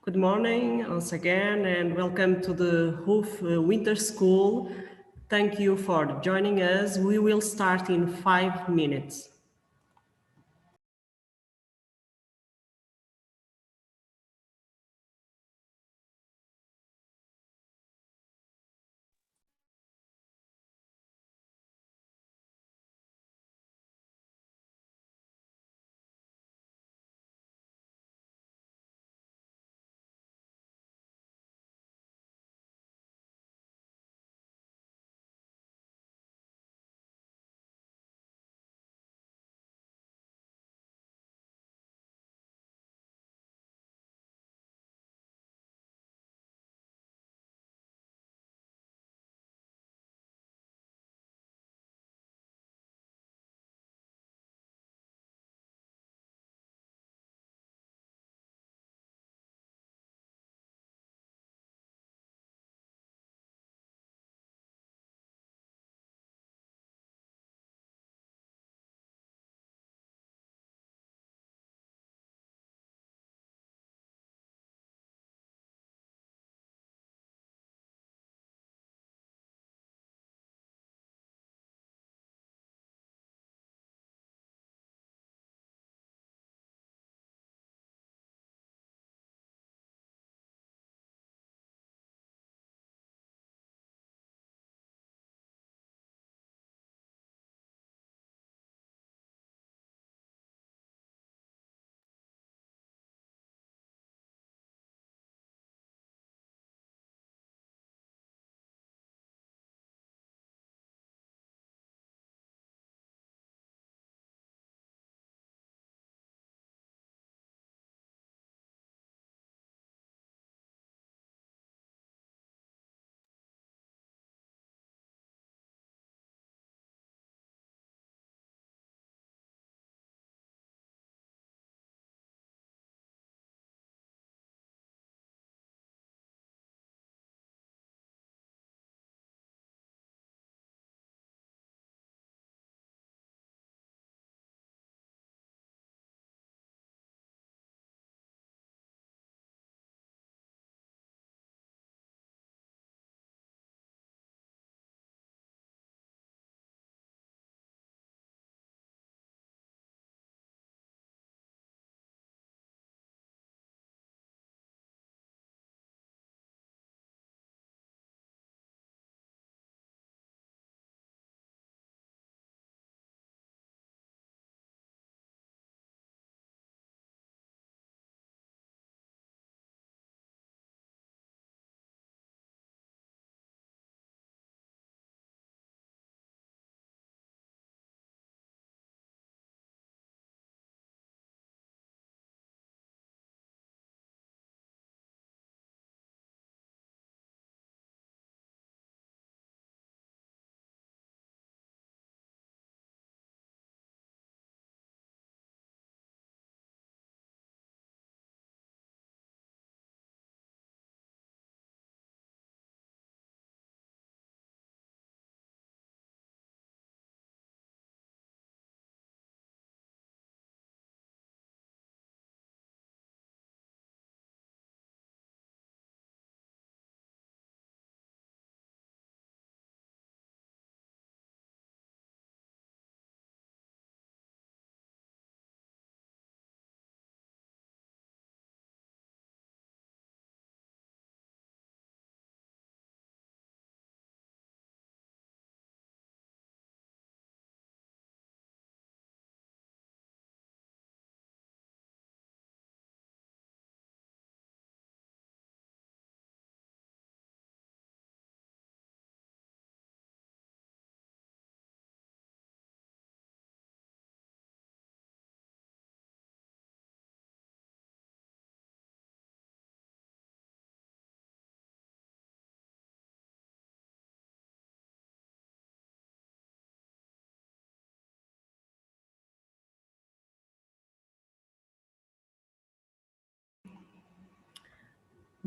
Good morning once again and welcome to the Hoof Winter School. Thank you for joining us. We will start in 5 minutes.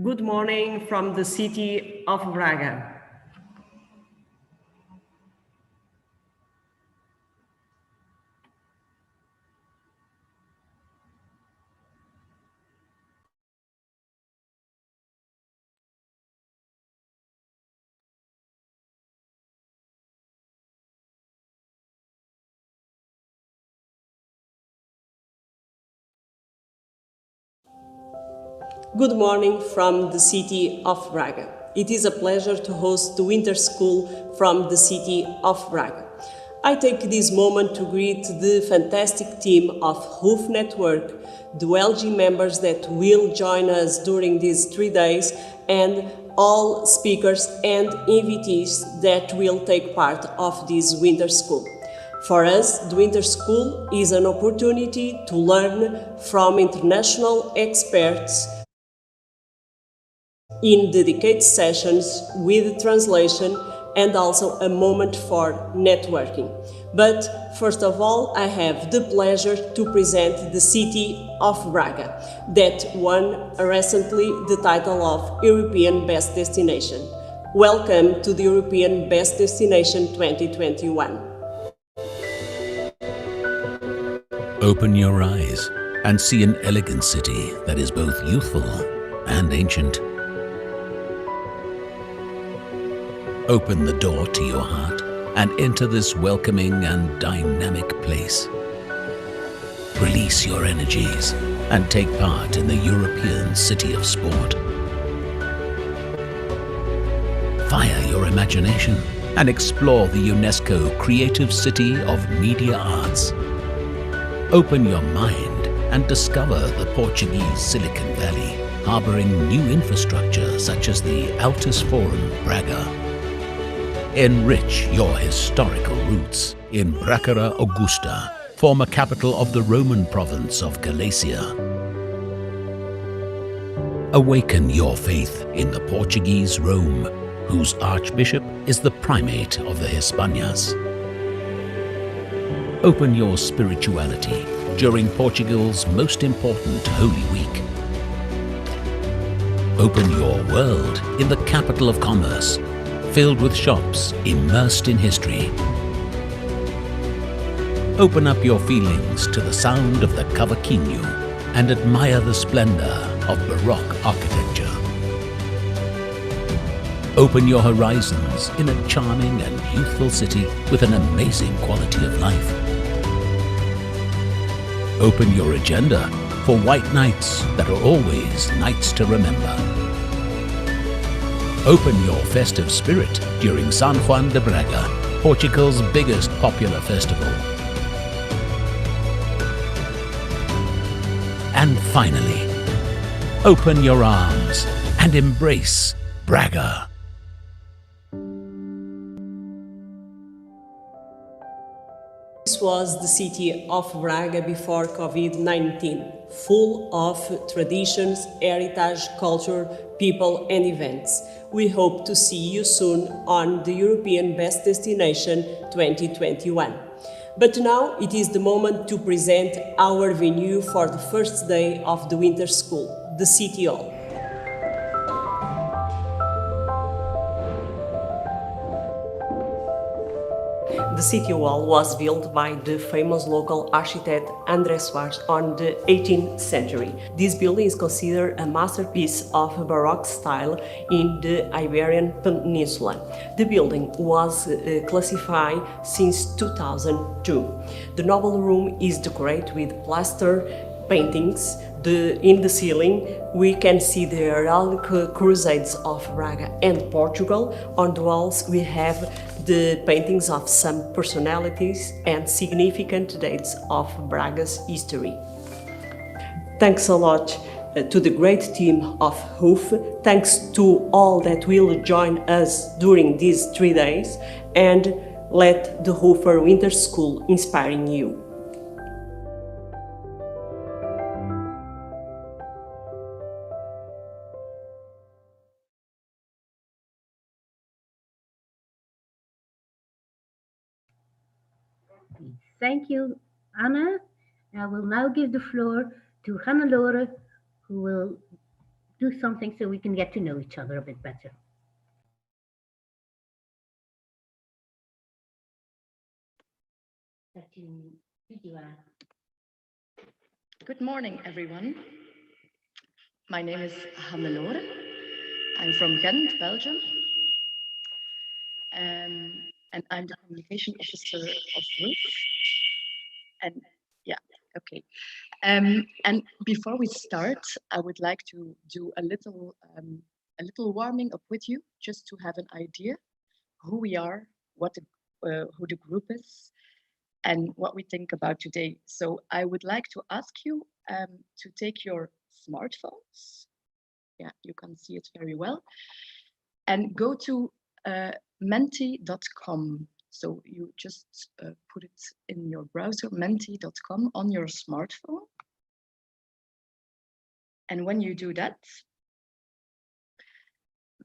Good morning from the city of Braga. Good morning from the city of Braga. It is a pleasure to host the Winter School from the city of Braga. I take this moment to greet the fantastic team of Hoof Network, the LG members that will join us during these 3 days, and all speakers and invitees that will take part of this Winter School. For us, the Winter School is an opportunity to learn from international experts in dedicated sessions with translation and also a moment for networking. But first of all, I have the pleasure to present the city of Braga, that won recently the title of European Best Destination. Welcome to the European Best Destination 2021. Open your eyes and see an elegant city that is both youthful and ancient. Open the door to your heart and enter this welcoming and dynamic place. Release your energies and take part in the European City of Sport. Fire your imagination and explore the UNESCO Creative City of Media Arts. Open your mind and discover the Portuguese Silicon Valley, harboring new infrastructure such as the Altus Forum Braga. Enrich your historical roots in Bracara Augusta, former capital of the Roman province of Galicia. Awaken your faith in the Portuguese Rome, whose archbishop is the primate of the Hispanias. Open your spirituality during Portugal's most important Holy Week. Open your world in the capital of commerce, filled with shops immersed in history. Open up your feelings to the sound of the cavaquinho and admire the splendor of Baroque architecture. Open your horizons in a charming and youthful city with an amazing quality of life. Open your agenda for white nights that are always nights to remember. Open your festive spirit during San Juan de Braga, Portugal's biggest popular festival. And finally, open your arms and embrace Braga. This was the city of Braga before COVID-19, full of traditions, heritage, culture, people and events. We hope to see you soon on the European Best Destination 2021. But now it is the moment to present our venue for the first day of the Winter School, the City Hall. The City Hall was built by the famous local architect André Soares on the 18th century. This building is considered a masterpiece of Baroque style in the Iberian Peninsula. The building was classified since 2002. The Noble Room is decorated with plaster paintings. In the ceiling, we can see the heraldic crusades of Braga and Portugal. On the walls, we have the paintings of some personalities and significant dates of Braga's history. Thanks a lot to the great team of Hoof. Thanks to all that will join us during these 3 days, and let the Hoofer Winter School inspiring you. Thank you, Anna. I will now give the floor to Hannelore, who will do something so we can get to know each other a bit better. Good morning, everyone. My name is Hannelore. I'm from Ghent, Belgium. And I'm the communication officer of Hoof. And yeah, okay. And before we start, I would like to do a little warming up with you, just to have an idea who we are, who the group is, and what we think about today. So I would like to ask you to take your smartphones. Yeah, you can see it very well. And go to menti.com. So you just put it in your browser, menti.com, on your smartphone. And when you do that,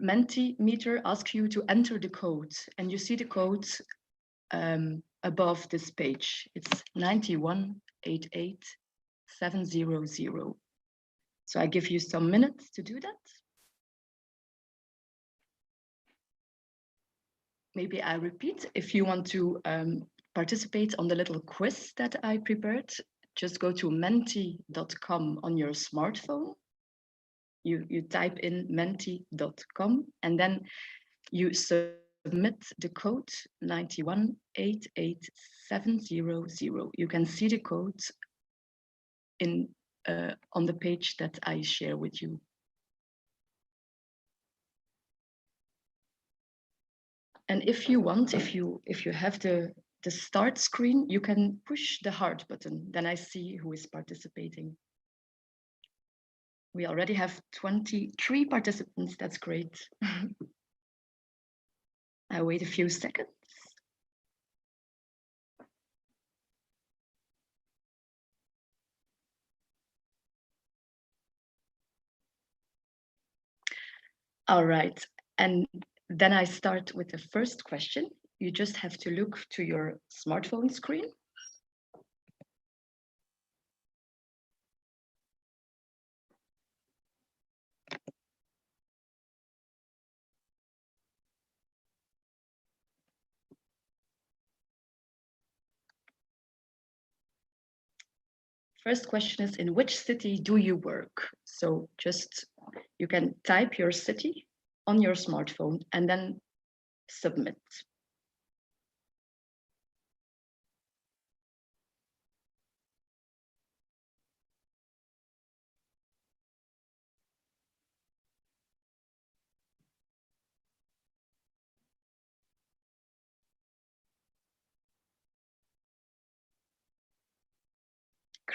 Mentimeter asks you to enter the code. And you see the code above this page. It's 9188700. So I give you some minutes to do that. Maybe I repeat, if you want to participate on the little quiz that I prepared, just go to menti.com on your smartphone. You type in menti.com and then you submit the code 9188700. You can see the code in on the page that I share with you. And if you want, if you have the start screen, you can push the heart button. Then I see who is participating. We already have 23 participants. That's great. I wait a few seconds. All right, and then I start with the first question. You just have to look to your smartphone screen. First question is, in which city do you work? So just, you can type your city on your smartphone and then submit.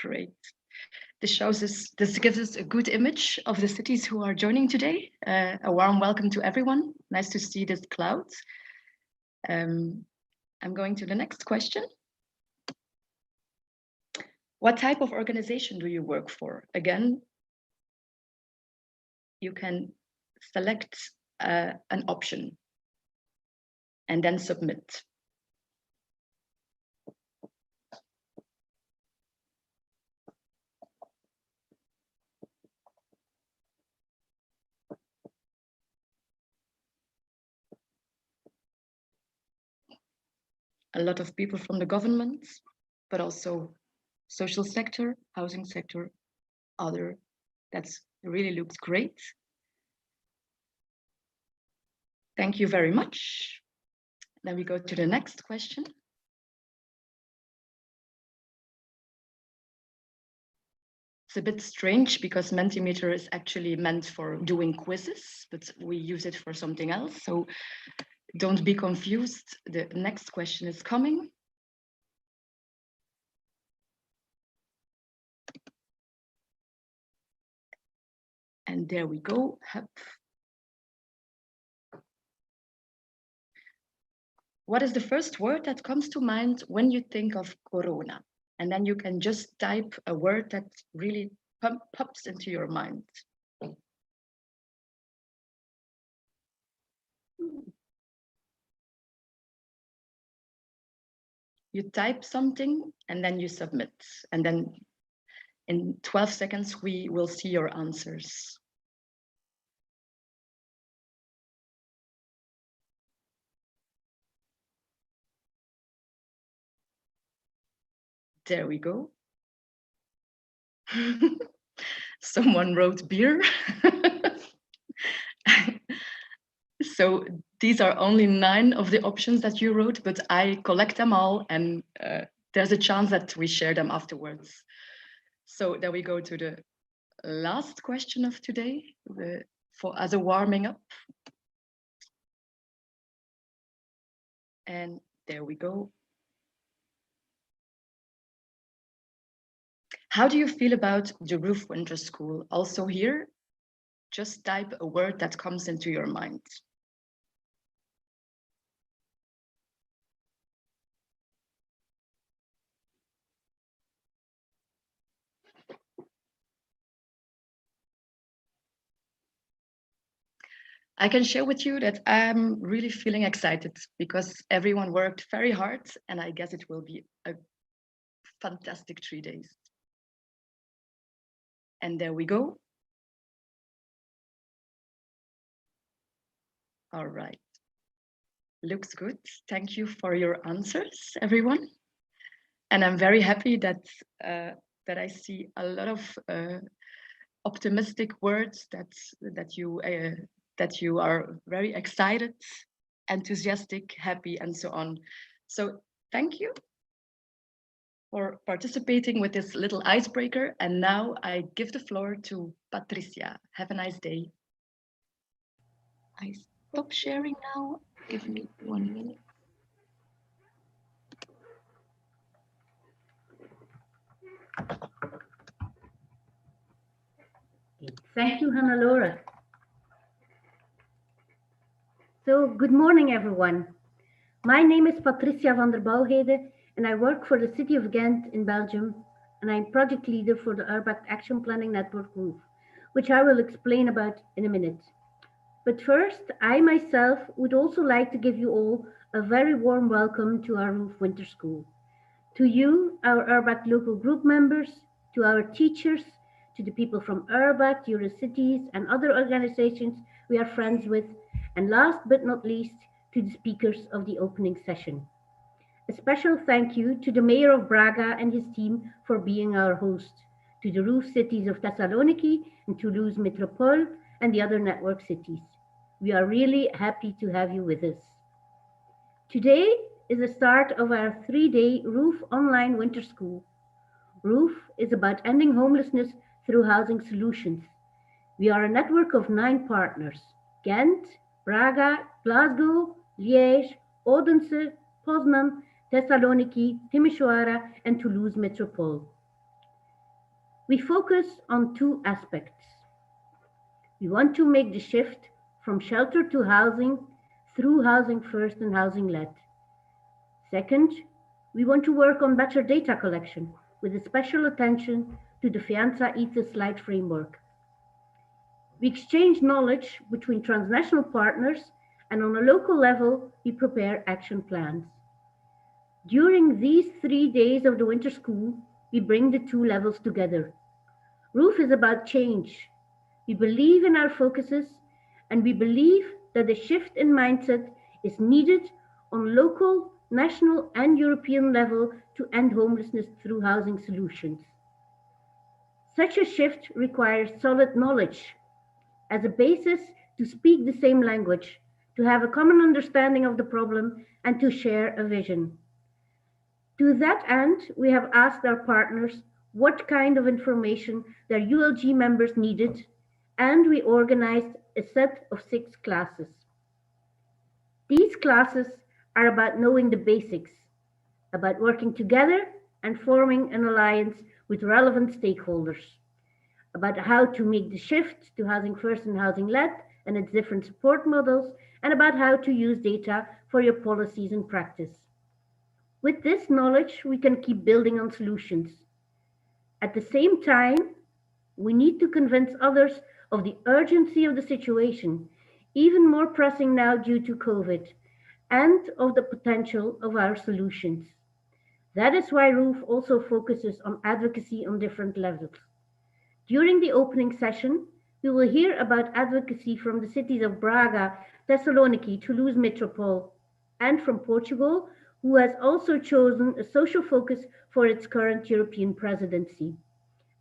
Great. This gives us a good image of the cities who are joining today. A warm welcome to everyone. Nice to see this cloud. I'm going to the next question. What type of organization do you work for? Again, you can select an option and then submit. A lot of people from the government, but also social sector, housing sector, other. That's really looks great. Thank you very much. Then we go to the next question. It's a bit strange because Mentimeter is actually meant for doing quizzes, but we use it for something else. So don't be confused. The next question is coming. And there we go. Hup. What is the first word that comes to mind when you think of Corona? And then you can just type a word that really pops into your mind. You type something and then you submit. And then in 12 seconds, we will see your answers. There we go. Someone wrote beer. So these are only 9 of the options that you wrote, but I collect them all and there's a chance that we share them afterwards. So then we go to the last question of today for as a warming up. And there we go. How do you feel about the Roof Winter School? Also here, just type a word that comes into your mind. I can share with you that I'm really feeling excited because everyone worked very hard, and I guess it will be a fantastic 3 days. And there we go. All right. Looks good. Thank you for your answers, everyone. And I'm very happy that that I see a lot of optimistic words that you are very excited, enthusiastic, happy, and so on. So thank you for participating with this little icebreaker. And now I give the floor to Patricia. Have a nice day. I stop sharing now. Give me 1 minute. Thank you, Hannelore. So, good morning, everyone. My name is Patricia van der Bouwhede, and I work for the City of Ghent in Belgium, and I'm project leader for the Urbact Action Planning Network Roof, which I will explain about in a minute. But first, I myself would also like to give you all a very warm welcome to our Roof Winter School. To you, our Urbact local group members, to our teachers, to the people from Urbact, Eurocities, and other organizations we are friends with, and last but not least, to the speakers of the opening session. A special thank you to the Mayor of Braga and his team for being our host, to the roof cities of Thessaloniki and Toulouse Metropole and the other network cities. We are really happy to have you with us. Today is the start of our 3-day Roof Online Winter School. Roof is about ending homelessness through housing solutions. We are a network of 9 partners: Ghent, Braga, Glasgow, Liège, Odense, Poznan, Thessaloniki, Timișoara, and Toulouse Metropole. We focus on 2 aspects. We want to make the shift from shelter to housing through Housing First and Housing Led. Second, we want to work on better data collection with a special attention to the Fianza Ethos Light framework. We exchange knowledge between transnational partners, and on a local level, we prepare action plans. During these 3 days of the winter school, we bring the 2 levels together. Roof is about change. We believe in our focuses, and we believe that a shift in mindset is needed on local, national, and European level to end homelessness through housing solutions. Such a shift requires solid knowledge as a basis to speak the same language, to have a common understanding of the problem, and to share a vision. To that end, we have asked our partners what kind of information their ULG members needed, and we organized a set of 6 classes. These classes are about knowing the basics, about working together and forming an alliance with relevant stakeholders, about how to make the shift to Housing First and Housing Led and its different support models, and about how to use data for your policies and practice. With this knowledge, we can keep building on solutions. At the same time, we need to convince others of the urgency of the situation, even more pressing now due to COVID, and of the potential of our solutions. That is why Roof also focuses on advocacy on different levels. During the opening session, we will hear about advocacy from the cities of Braga, Thessaloniki, Toulouse Metropole, and from Portugal, who has also chosen a social focus for its current European presidency.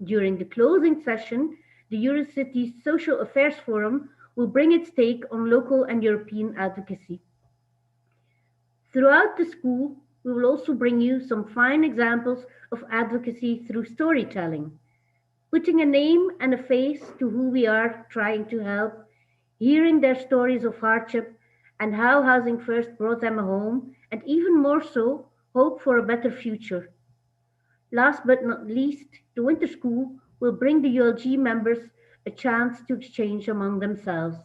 During the closing session, the Eurocities Social Affairs Forum will bring its take on local and European advocacy. Throughout the school, we will also bring you some fine examples of advocacy through storytelling. putting a name and a face to who we are trying to help, hearing their stories of hardship and how Housing First brought them a home, and even more so, hope for a better future. Last but not least, the winter school will bring the ULG members a chance to exchange among themselves.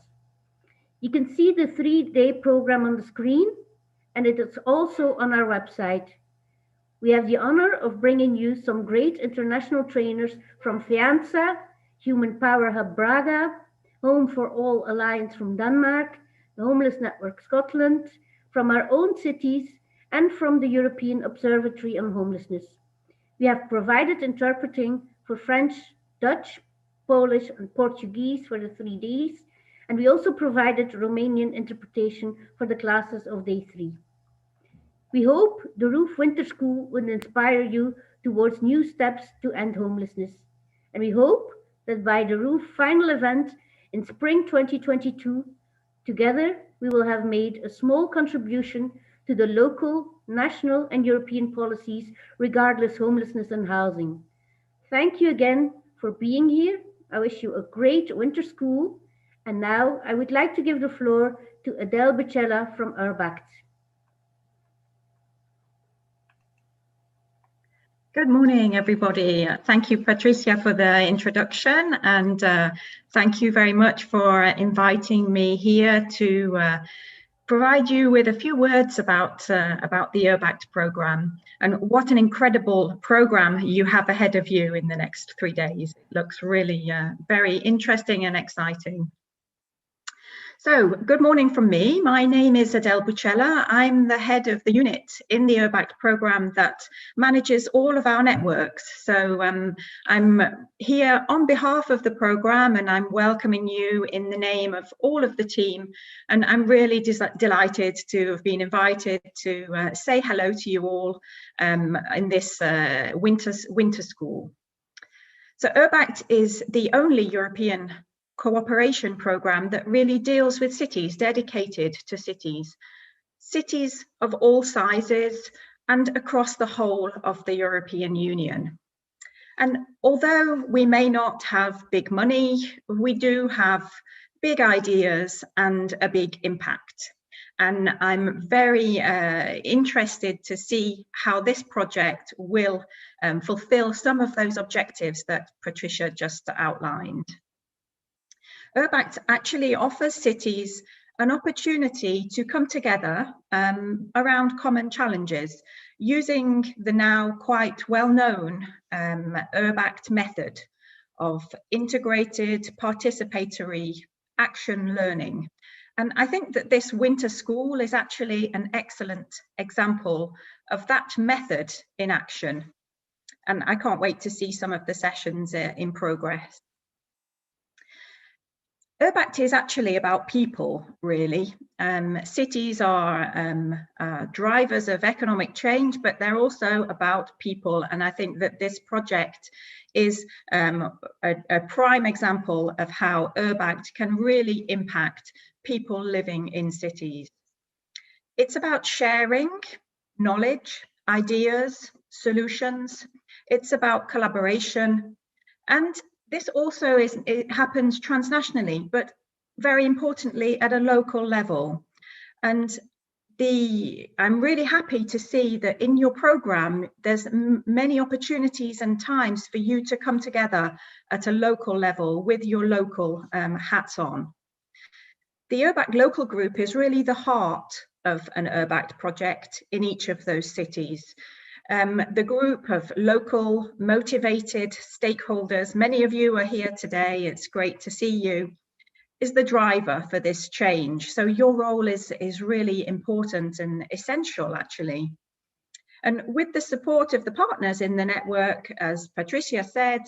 You can see the 3-day program on the screen, and it is also on our website. We have the honor of bringing you some great international trainers from FIANSA, Human Power Hub Braga, Home for All Alliance from Denmark, the Homeless Network Scotland, from our own cities, and from the European Observatory on Homelessness. We have provided interpreting for French, Dutch, Polish, and Portuguese for the 3 days, and we also provided Romanian interpretation for the classes of day 3. We hope the Roof Winter School will inspire you towards new steps to end homelessness. And we hope that by the Roof final event in spring 2022, together we will have made a small contribution to the local, national, and European policies regardless homelessness and housing. Thank you again for being here. I wish you a great winter school. And now I would like to give the floor to Adele Bicella from Urbact. Good morning, everybody. Thank you, Patricia, for the introduction, and thank you very much for inviting me here to provide you with a few words about the Urbact program and what an incredible program you have ahead of you in the next 3 days. It looks really very interesting and exciting. So, good morning from me. My name is Adele Bicella. I'm the head of the unit in the Urbact program that manages all of our networks. So I'm here on behalf of the program, and I'm welcoming you in the name of all of the team. And I'm really delighted to have been invited to say hello to you all in this winter school. So Urbact is the only European cooperation program that really deals with cities, dedicated to cities of all sizes and across the whole of the European Union. And although we may not have big money, we do have big ideas and a big impact. And I'm very interested to see how this project will fulfill some of those objectives that Patricia just outlined. Urbact actually offers cities an opportunity to come together around common challenges using the now quite well-known Urbact method of integrated participatory action learning. And I think that this winter school is actually an excellent example of that method in action. And I can't wait to see some of the sessions in progress. Urbact is actually about people, really. Cities are drivers of economic change, but they're also about people. And I think that this project is a prime example of how Urbact can really impact people living in cities. It's about sharing knowledge, ideas, solutions. It's about collaboration. And this also it happens transnationally, but very importantly at a local level. And I'm really happy to see that in your program, there's many opportunities and times for you to come together at a local level with your local hats on. The Urbact local group is really the heart of an Urbact project in each of those cities. The group of local motivated stakeholders, many of you are here today, it's great to see you, is the driver for this change. So your role is really important and essential, actually. And with the support of the partners in the network, as Patricia said,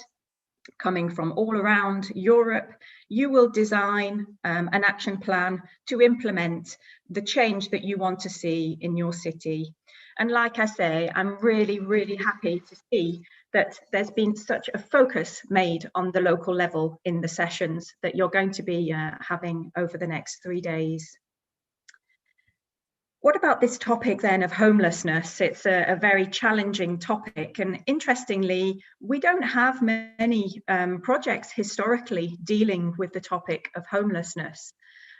coming from all around Europe, you will design an action plan to implement the change that you want to see in your city. And like I say, I'm really, really happy to see that there's been such a focus made on the local level in the sessions that you're going to be having over the next 3 days. What about this topic then of homelessness? It's a very challenging topic, and interestingly, we don't have many projects historically dealing with the topic of homelessness.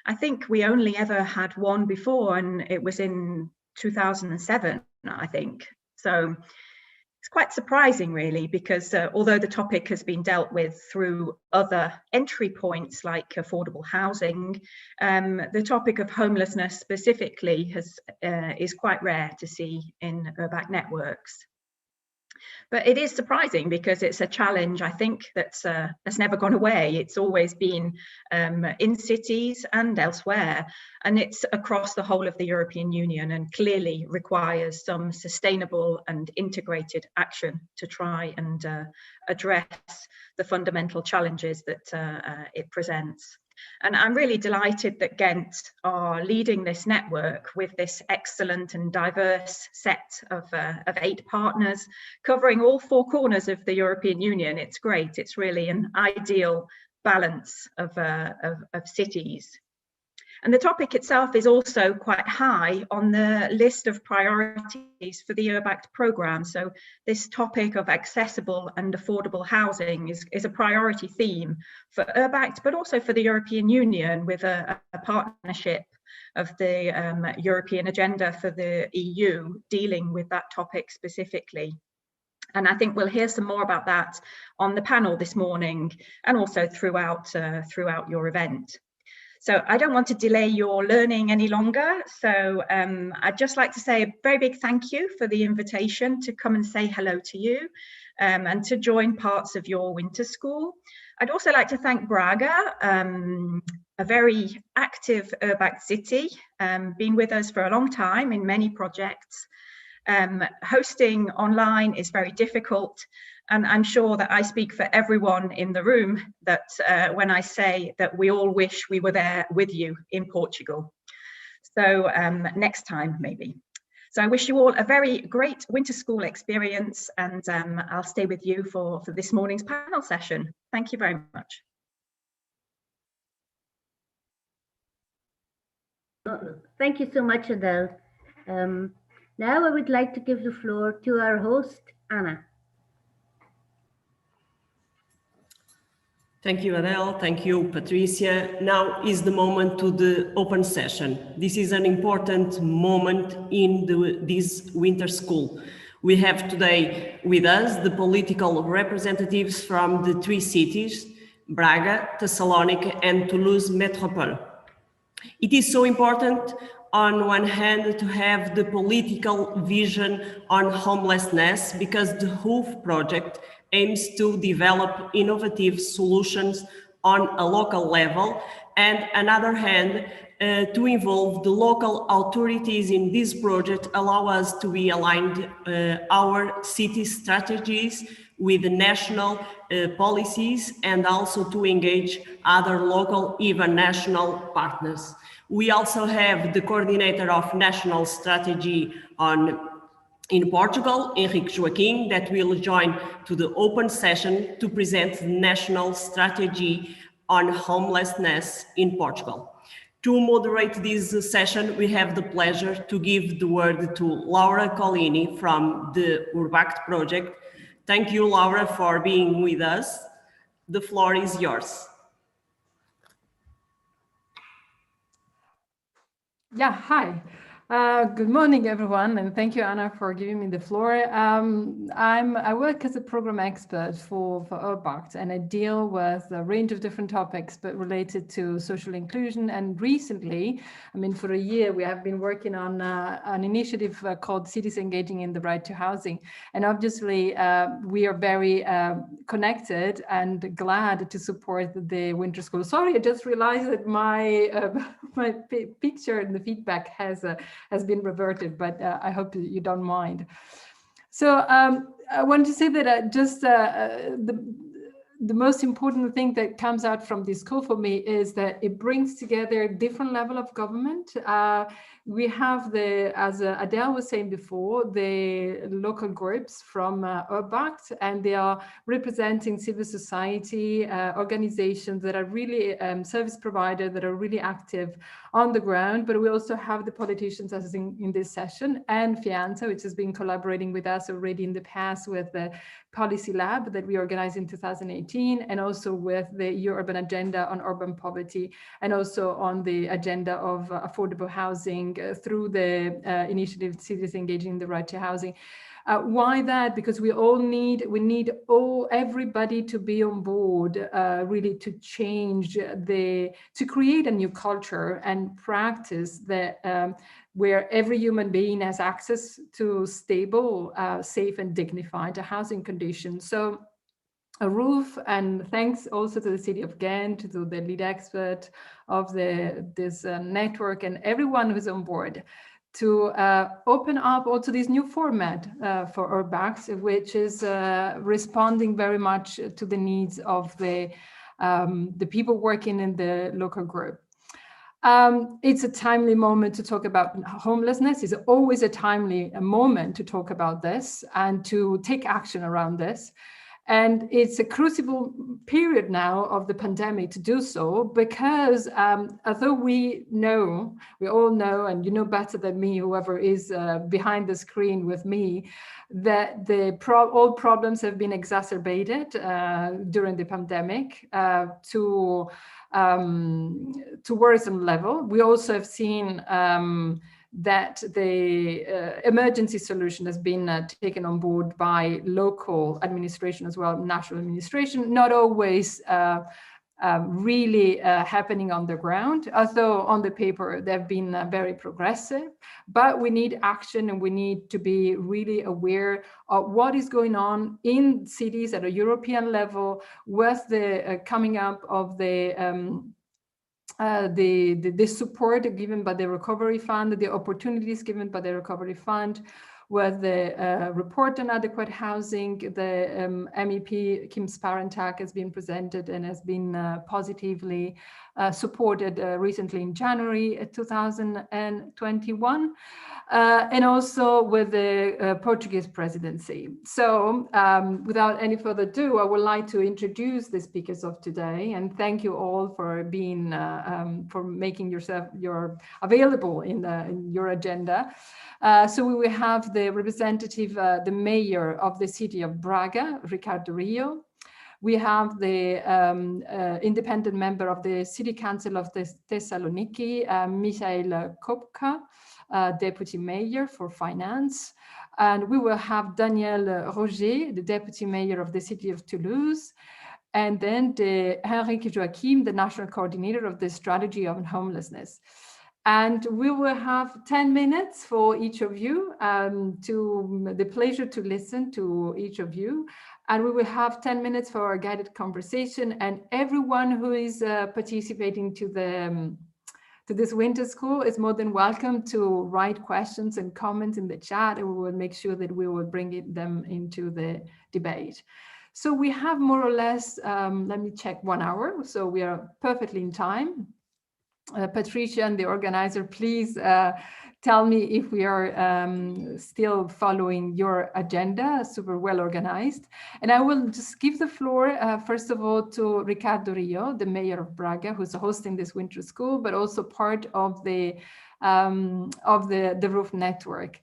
I think we only ever had one before, and it was in 2007, I think. So it's quite surprising, really, because although the topic has been dealt with through other entry points like affordable housing, the topic of homelessness specifically is quite rare to see in URBACT networks. But it is surprising because it's a challenge, I think, that's never gone away. It's always been in cities and elsewhere, and it's across the whole of the European Union, and clearly requires some sustainable and integrated action to try and address the fundamental challenges that it presents. And I'm really delighted that Ghent are leading this network with this excellent and diverse set of 8 partners covering all 4 corners of the European Union. It's great. It's really an ideal balance of cities. And the topic itself is also quite high on the list of priorities for the URBACT programme. So this topic of accessible and affordable housing is a priority theme for URBACT, but also for the European Union, with a partnership of the European agenda for the EU dealing with that topic specifically. And I think we'll hear some more about that on the panel this morning, and also throughout your event. So I don't want to delay your learning any longer. So I'd just like to say a very big thank you for the invitation to come and say hello to you and to join parts of your winter school. I'd also like to thank Braga, a very active URBACT city, been with us for a long time in many projects. Hosting online is very difficult, and I'm sure that I speak for everyone in the room that when I say that we all wish we were there with you in Portugal. So next time, maybe. So I wish you all a very great winter school experience, and I'll stay with you for this morning's panel session. Thank you very much. Thank you so much, Adele. Now I would like to give the floor to our host, Anna. Thank you, Adele. Thank you, Patricia. Now is the moment to the open session. This is an important moment in this winter school. We have today with us the political representatives from the 3 cities, Braga, Thessaloniki, and Toulouse Metropole. It is so important, on one hand, to have the political vision on homelessness, because the HOOF project aims to develop innovative solutions on a local level, and another hand, to involve the local authorities in this project allow us to be aligned our city strategies with the national policies, and also to engage other local, even national partners. We also have the coordinator of national strategy in Portugal, Henrique Joaquim, that will join to the open session to present the national strategy on homelessness in Portugal. To moderate this session, we have the pleasure to give the word to Laura Collini from the URBACT project. Thank you, Laura, for being with us. The floor is yours. Yeah, hi. Good morning, everyone, and thank you, Anna, for giving me the floor. I work as a program expert for URBACT, and I deal with a range of different topics, but related to social inclusion. And recently, I mean, for a year, we have been working on an initiative called Cities Engaging in the Right to Housing. And obviously, we are very connected and glad to support the winter school. Sorry, I just realized that my my picture in the feedback has been reverted, but I hope you don't mind. So I wanted to say that the most important thing that comes out from this call for me is that it brings together different level of government. We have as Adele was saying before, the local groups from URBACT, and they are representing civil society organizations that are really service providers that are really active on the ground. But we also have the politicians, as in this session, and FIANZA, which has been collaborating with us already in the past with the Policy Lab that we organized in 2018, and also with the EU Urban Agenda on urban poverty, and also on the agenda of affordable housing through the initiative Cities Engaging in the Right to Housing. Why that? Because we need everybody to be on board, really to change to create a new culture and practice that where every human being has access to stable, safe and dignified housing conditions. So a roof, and thanks also to the City of Ghent, to the lead expert of this network and everyone who's on board, to open up also this new format for URBACT, which is responding very much to the needs of the people working in the local group. It's a timely moment to talk about homelessness. It's always a timely moment to talk about this and to take action around this. And it's a crucible period now of the pandemic to do so, because although we all know, and you know better than me, whoever is behind the screen with me, that all problems have been exacerbated during the pandemic to worrisome level. We also have seen that the emergency solution has been taken on board by local administration as well, national administration, not always really happening on the ground, although on the paper they've been very progressive. But we need action, and we need to be really aware of what is going on in cities at a European level with the coming up of the support given by the Recovery Fund, the opportunities given by the Recovery Fund, with the report on adequate housing. The MEP Kim Sparentak has been presented and has been positively supported recently in January 2021, and also with the Portuguese presidency. So without any further ado, I would like to introduce the speakers of today, and thank you all for being for making yourself available in your agenda. So we will have the representative, the mayor of the city of Braga, Ricardo Rio. We have the independent member of the City Council of Thessaloniki, Michael Kopka, Deputy Mayor for Finance. And we will have Daniel Roger, the Deputy Mayor of the City of Toulouse. And then Henrique Joachim, the National Coordinator of the Strategy on Homelessness. And we will have 10 minutes for each of you, to the pleasure to listen to each of you. And we will have 10 minutes for our guided conversation, and everyone who is participating to this winter school is more than welcome to write questions and comments in the chat, and we will make sure that we will bring them into the debate. So we have more or less, let me check, 1 hour. So we are perfectly in time. Patricia and the organizer, please tell me if we are still following your agenda, super well organized. And I will just give the floor, first of all, to Ricardo Rio, the mayor of Braga, who's hosting this winter school, but also part of the Roof Network.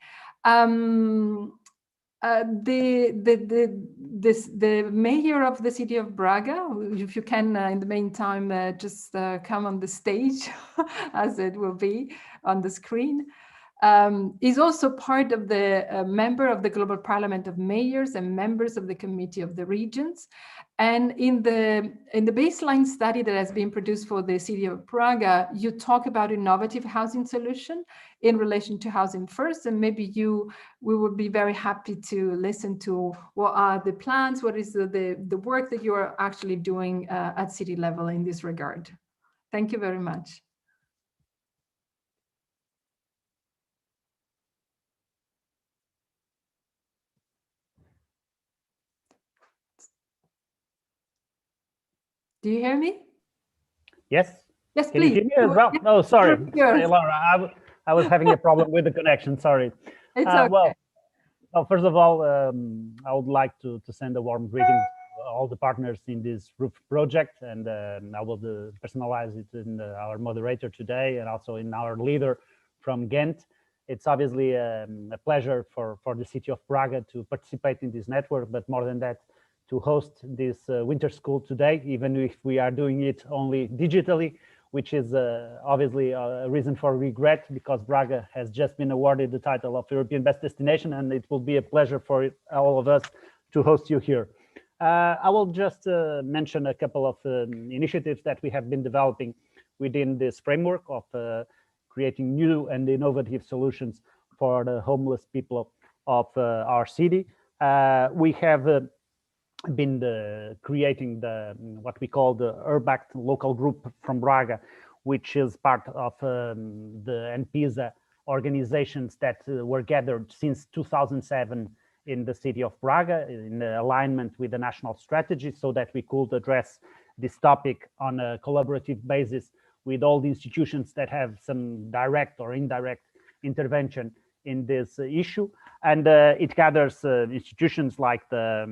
The mayor of the city of Braga, if you can in the meantime just come on the stage as it will be on the screen, is also part of the member of the Global Parliament of Mayors and members of the Committee of the Regions. And in the baseline study that has been produced for the city of Braga, you talk about innovative housing solution in relation to Housing First, and maybe we would be very happy to listen to what are the plans, what is the work that you are actually doing at city level in this regard. Thank you very much. Do you hear me? Yes. Yes, Can you please. hear me as well? No, sorry. Sure. Sorry, Laura. I was having a problem with the connection. Sorry. It's okay. Well, first of all, I would like to send a warm greeting to all the partners in this ROOF project, and I will personalize it in our moderator today and also in our leader from Ghent. It's obviously a pleasure for the city of Braga to participate in this network, but more than that, to host this winter school today, even if we are doing it only digitally, which is obviously a reason for regret, because Braga has just been awarded the title of European Best Destination, and it will be a pleasure for all of us to host you here. I will just mention a couple of initiatives that we have been developing within this framework of creating new and innovative solutions for the homeless people of our city. We have been creating what we call the Urbact local group from Braga, which is part of the NPISA organizations that were gathered since 2007 in the city of Braga in alignment with the national strategy, so that we could address this topic on a collaborative basis with all the institutions that have some direct or indirect intervention in this issue. And it gathers institutions like the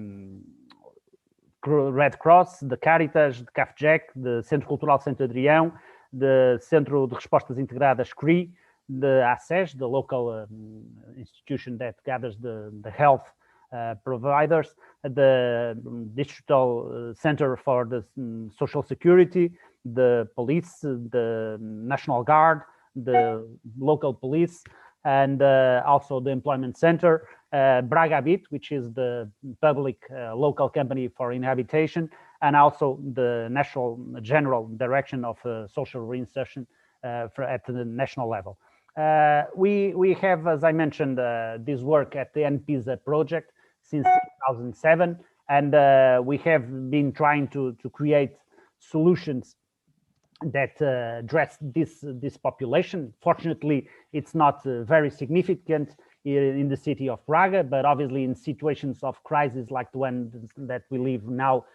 Red Cross, the Caritas, the CAFJEC, the Centro Cultural Santo Adrião, the Centro de Respostas Integradas CRI, the ACES, the local institution that gathers the health providers, the Digital Center for the Social Security, the police, the National Guard, the local police, and also the Employment Center, Bragabit, which is the public local company for inhabitation, and also the National General Direction of Social Reinsertion at the national level. We have, as I mentioned, this work at the NPISA project since 2007, and we have been trying to create solutions that address this population. Fortunately, it's not very significant in the city of Braga, but obviously in situations of crisis like the one that we live now,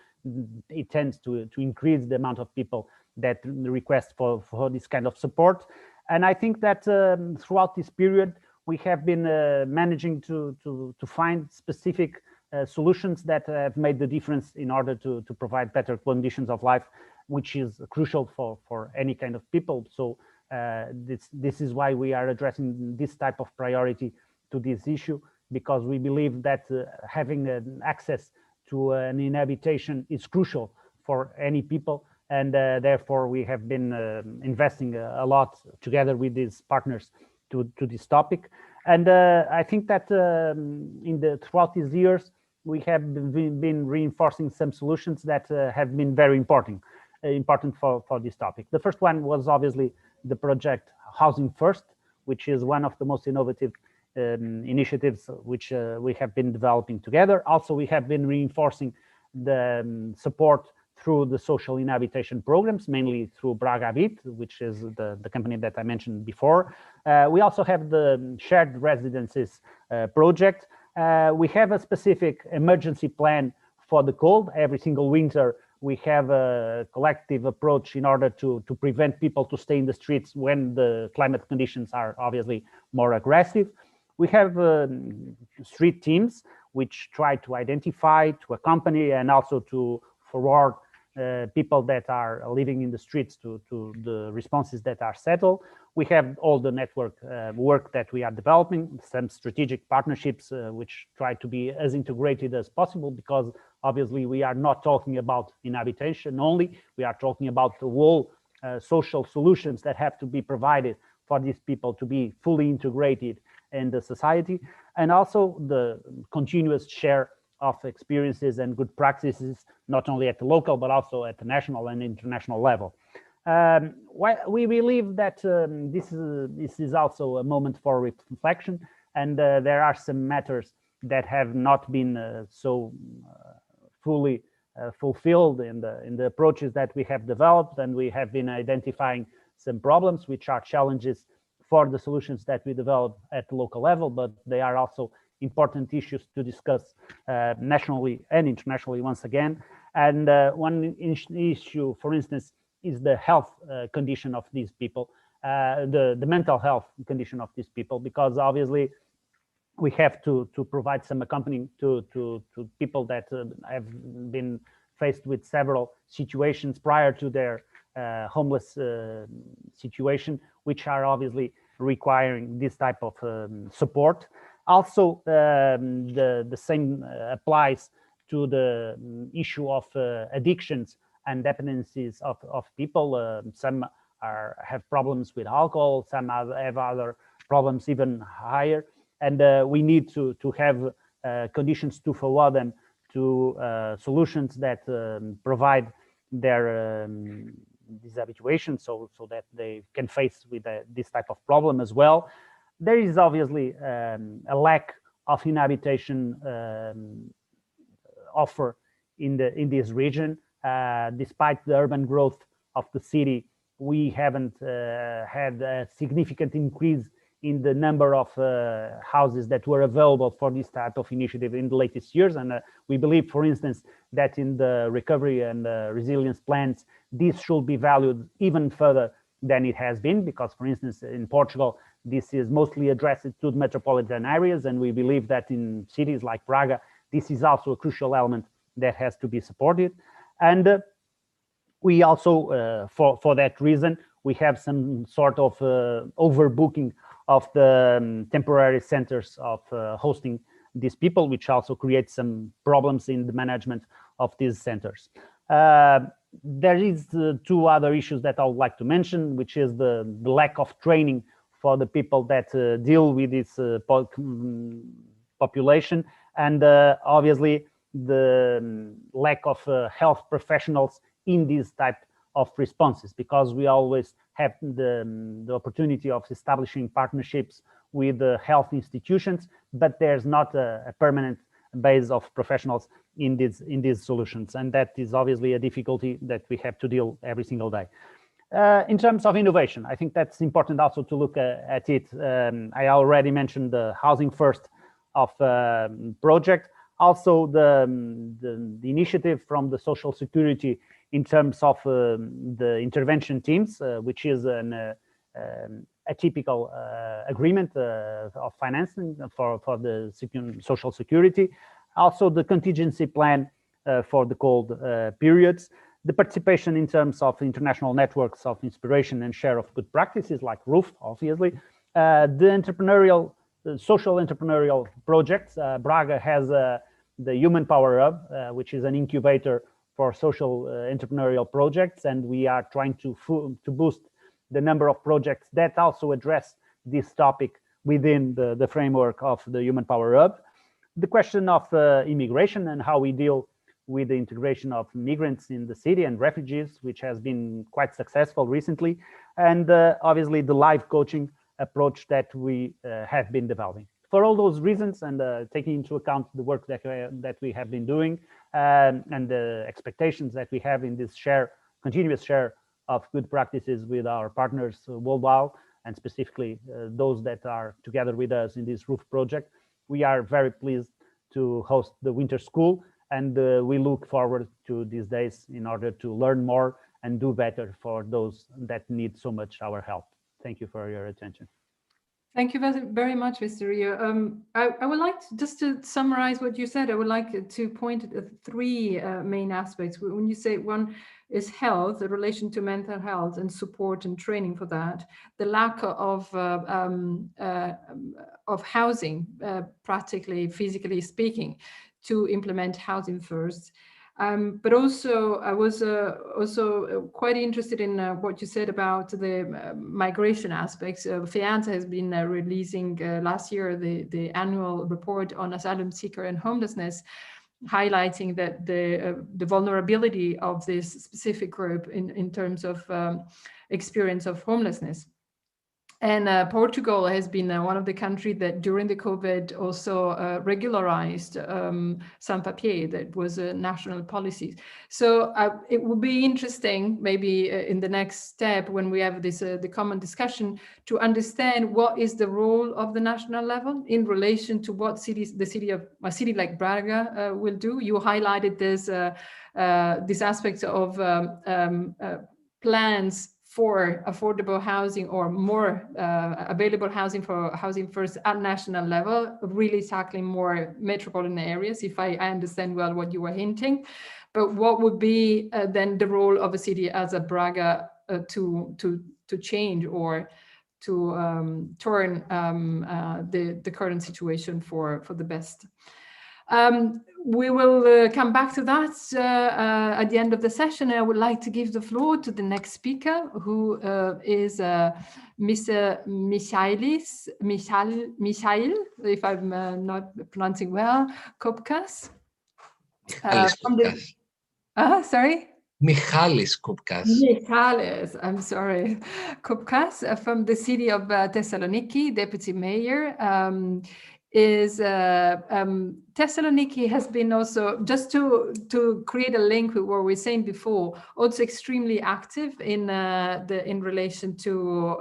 it tends to increase the amount of people that request for this kind of support. And I think that throughout this period, we have been managing to find specific solutions that have made the difference in order to provide better conditions of life, which is crucial for any kind of people. So this is why we are addressing this type of priority to this issue, because we believe that having access to an inhabitation is crucial for any people. And therefore, we have been investing a lot together with these partners to this topic. And I think that throughout these years, we have been reinforcing some solutions that have been very important for this topic. The first one was obviously the project Housing First, which is one of the most innovative initiatives which we have been developing together. Also, we have been reinforcing the support through the social inhabitation programs, mainly through Bragabit, which is the company that I mentioned before. We also have the shared residences project. We have a specific emergency plan for the cold. Every single winter, we have a collective approach in order to prevent people to stay in the streets when the climate conditions are obviously more aggressive. We have street teams which try to identify, to accompany, and also to forward people that are living in the streets to the responses that are settled. We have all the network work that we are developing, some strategic partnerships which try to be as integrated as possible, because obviously we are not talking about inhabitation only, we are talking about the whole social solutions that have to be provided for these people to be fully integrated in the society, and also the continuous share of experiences and good practices, not only at the local, but also at the national and international level. We believe that this is also a moment for reflection, and there are some matters that have not been so fully fulfilled in the approaches that we have developed, and we have been identifying some problems which are challenges for the solutions that we develop at the local level, but they are also important issues to discuss nationally and internationally once again. And one issue, for instance, is the health condition of these people, the mental health condition of these people, because obviously we have to provide some accompanying to people that have been faced with several situations prior to their homeless situation, which are obviously requiring this type of support. Also, the same applies to the issue of addictions and dependencies of people. Some have problems with alcohol, some have other problems even higher, and we need to have conditions to follow them to solutions that provide their dishabituation, so that they can face with this type of problem as well. There is obviously a lack of inhabitation offer in this region. Despite the urban growth of the city, we haven't had a significant increase in the number of houses that were available for this type of initiative in the latest years. And we believe, for instance, that in the recovery and resilience plans, this should be valued even further than it has been, because, for instance, in Portugal, this is mostly addressed to the metropolitan areas, and we believe that in cities like Braga, this is also a crucial element that has to be supported. And we also, for that reason, we have some sort of overbooking of the temporary centers of hosting these people, which also creates some problems in the management of these centers. There is two other issues that I would like to mention, which is the lack of training for the people that deal with this population, and obviously the lack of health professionals in these type of responses, because we always have the opportunity of establishing partnerships with the health institutions, but there's not a permanent base of professionals in these solutions, and that is obviously a difficulty that we have to deal every single day. In terms of innovation, I think that's important also to look at it. I already mentioned the Housing First of project, also the initiative from the Social Security in terms of the intervention teams, which is an atypical agreement of financing for the Social Security. Also the contingency plan for the cold periods. The participation in terms of international networks of inspiration and share of good practices like ROOF, obviously. The social entrepreneurial projects. Braga has the Human Power Hub, which is an incubator for social entrepreneurial projects, and we are trying to boost the number of projects that also address this topic within the framework of the Human Power Hub. The question of immigration and how we deal with the integration of migrants in the city and refugees, which has been quite successful recently, and obviously the live coaching approach that we have been developing. For all those reasons, and taking into account the work that we have been doing and the expectations that we have in this continuous share of good practices with our partners worldwide, and specifically those that are together with us in this ROOF project, we are very pleased to host the Winter School, and we look forward to these days in order to learn more and do better for those that need so much our help. Thank you for your attention. Thank you very much, Mr. Rio. I would like to, just to summarize what you said, I would like to point at three main aspects. When you say one is health, the relation to mental health and support and training for that, the lack of housing, practically, physically speaking, to implement Housing First. But also, I was also quite interested in what you said about the migration aspects. FEANZA has been releasing last year the annual report on asylum seeker and homelessness, highlighting that the vulnerability of this specific group in terms of experience of homelessness. And Portugal has been one of the countries that during the COVID also regularized sans-papier, that was a national policy. So it would be interesting maybe in the next step when we have this the common discussion to understand what is the role of the national level in relation to what cities, the city of a city like Braga will do. You highlighted this aspect of plans for affordable housing or more available housing for housing first at national level, really tackling more metropolitan areas, if I understand well what you were hinting. But what would be then the role of a city as a Braga to change or to turn the current situation for the best? We will come back to that at the end of the session. I would like to give the floor to the next speaker, who is Mr. Michail, if I'm not pronouncing well, Kopkas. Sorry? Michalis Kopkas. Michalis, I'm sorry. Kopkas from the city of Thessaloniki, deputy mayor. Thessaloniki has been also, just to create a link with what we were saying before, also extremely active in relation to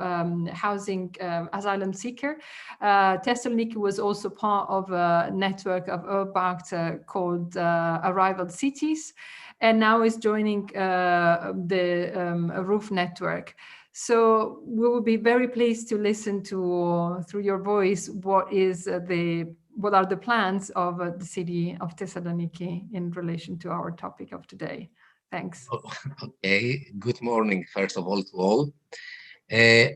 housing asylum seeker. Thessaloniki was also part of a network of Urbact called Arrival Cities, and now is joining the Roof network. So we will be very pleased to listen to, through your voice, what are the plans of the city of Thessaloniki in relation to our topic of today. Thanks. Okay, good morning, first of all, to all.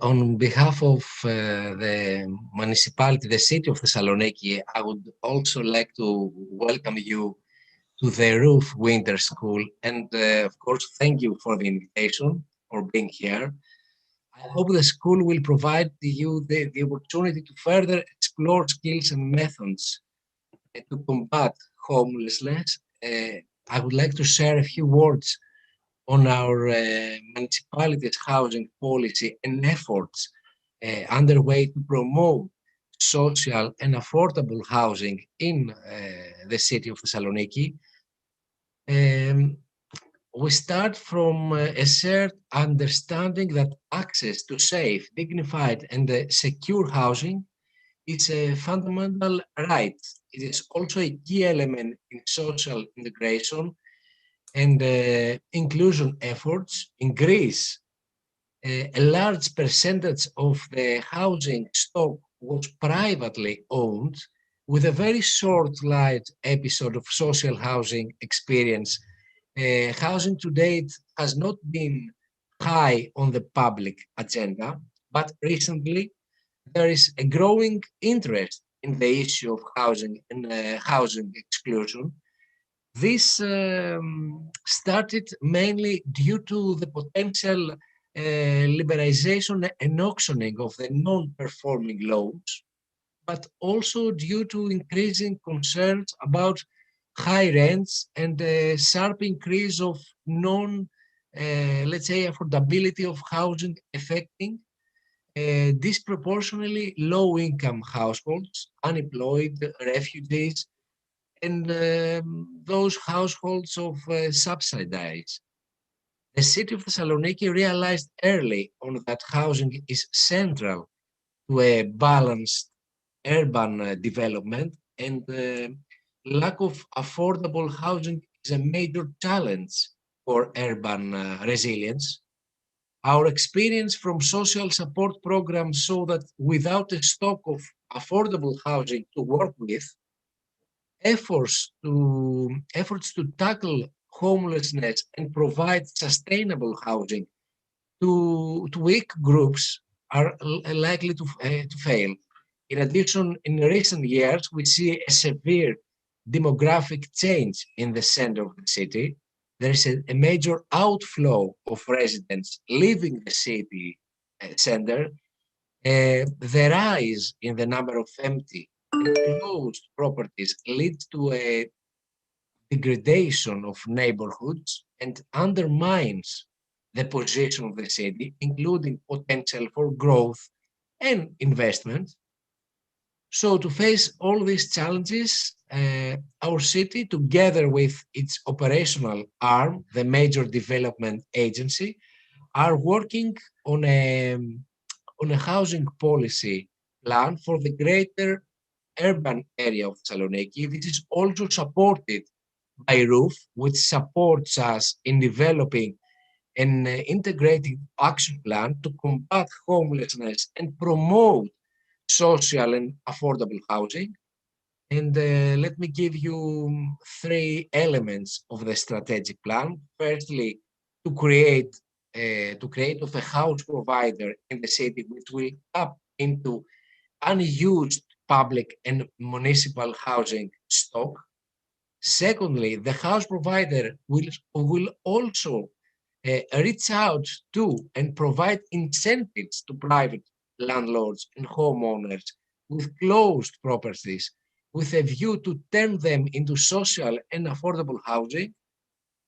On behalf of the municipality, the city of Thessaloniki, I would also like to welcome you to the Roof Winter School, and of course, thank you for the invitation, for being here. I hope the school will provide you the opportunity to further explore skills and methods to combat homelessness. I would like to share a few words on our municipality's housing policy and efforts underway to promote social and affordable housing in the city of Thessaloniki. We start from a shared understanding that access to safe, dignified, and secure housing is a fundamental right. It is also a key element in social integration and inclusion efforts. In Greece, a large percentage of the housing stock was privately owned, with a very short-lived episode of social housing experience. Housing to date has not been high on the public agenda, but recently there is a growing interest in the issue of housing and housing exclusion. This started mainly due to the potential liberalization and auctioning of the non-performing loans, but also due to increasing concerns about high rents and a sharp increase of let's say, affordability of housing affecting disproportionately low-income households, unemployed, refugees, and those households of subsidized. The city of Thessaloniki realized early on that housing is central to a balanced urban development, and lack of affordable housing is a major challenge for urban resilience. Our experience from social support programs show that without a stock of affordable housing to work with, efforts to tackle homelessness and provide sustainable housing to weak groups are likely to fail. In addition, in recent years, we see a severe demographic change in the center of the city. There is a major outflow of residents leaving the city center. The rise in the number of empty and closed properties leads to a degradation of neighborhoods and undermines the position of the city, including potential for growth and investment. So to face all these challenges, our city, together with its operational arm, the Major Development Agency, are working on a housing policy plan for the greater urban area of Thessaloniki. This is also supported by ROOF, which supports us in developing an integrated action plan to combat homelessness and promote social and affordable housing. And let me give you 3 elements of the strategic plan. Firstly, to create of a house provider in the city which will tap into unused public and municipal housing stock. Secondly, the house provider will also reach out to and provide incentives to private landlords and homeowners with closed properties with a view to turn them into social and affordable housing.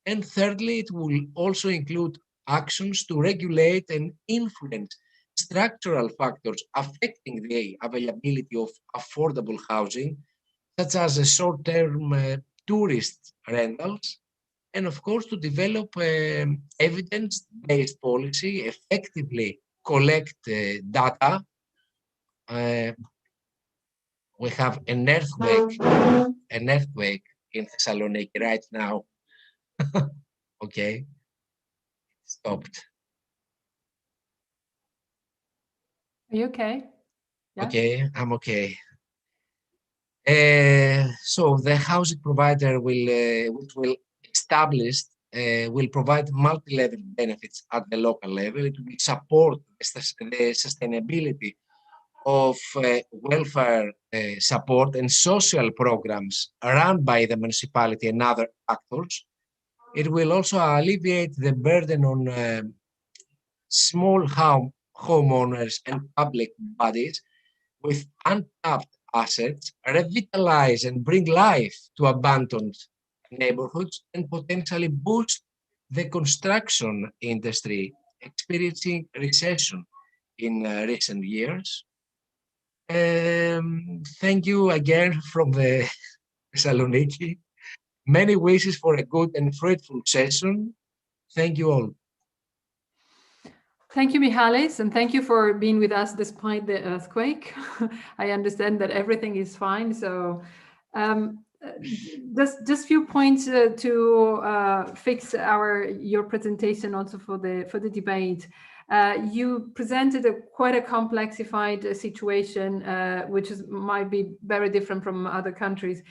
And thirdly, it will also include actions to regulate and influence structural factors affecting the availability of affordable housing, such as a short-term tourist rentals, and of course to develop evidence-based policy, effectively collect data. We have an earthquake in Thessaloniki right now. Okay, stopped. Are you okay? Yeah. Okay, I'm okay. So the housing provider which will establish will provide multi-level benefits at the local level. It will support the sustainability of welfare support and social programs run by the municipality and other actors. It will also alleviate the burden on small homeowners and public bodies with untapped assets, revitalize and bring life to abandoned neighborhoods, and potentially boost the construction industry experiencing recession in recent years. Thank you again from the Thessaloniki. Many wishes for a good and fruitful session. Thank you all. Thank you, Michalis, and thank you for being with us despite the earthquake. I understand that everything is fine. So just few points to fix your presentation also for the debate. You presented quite a complexified situation, which might be very different from other countries,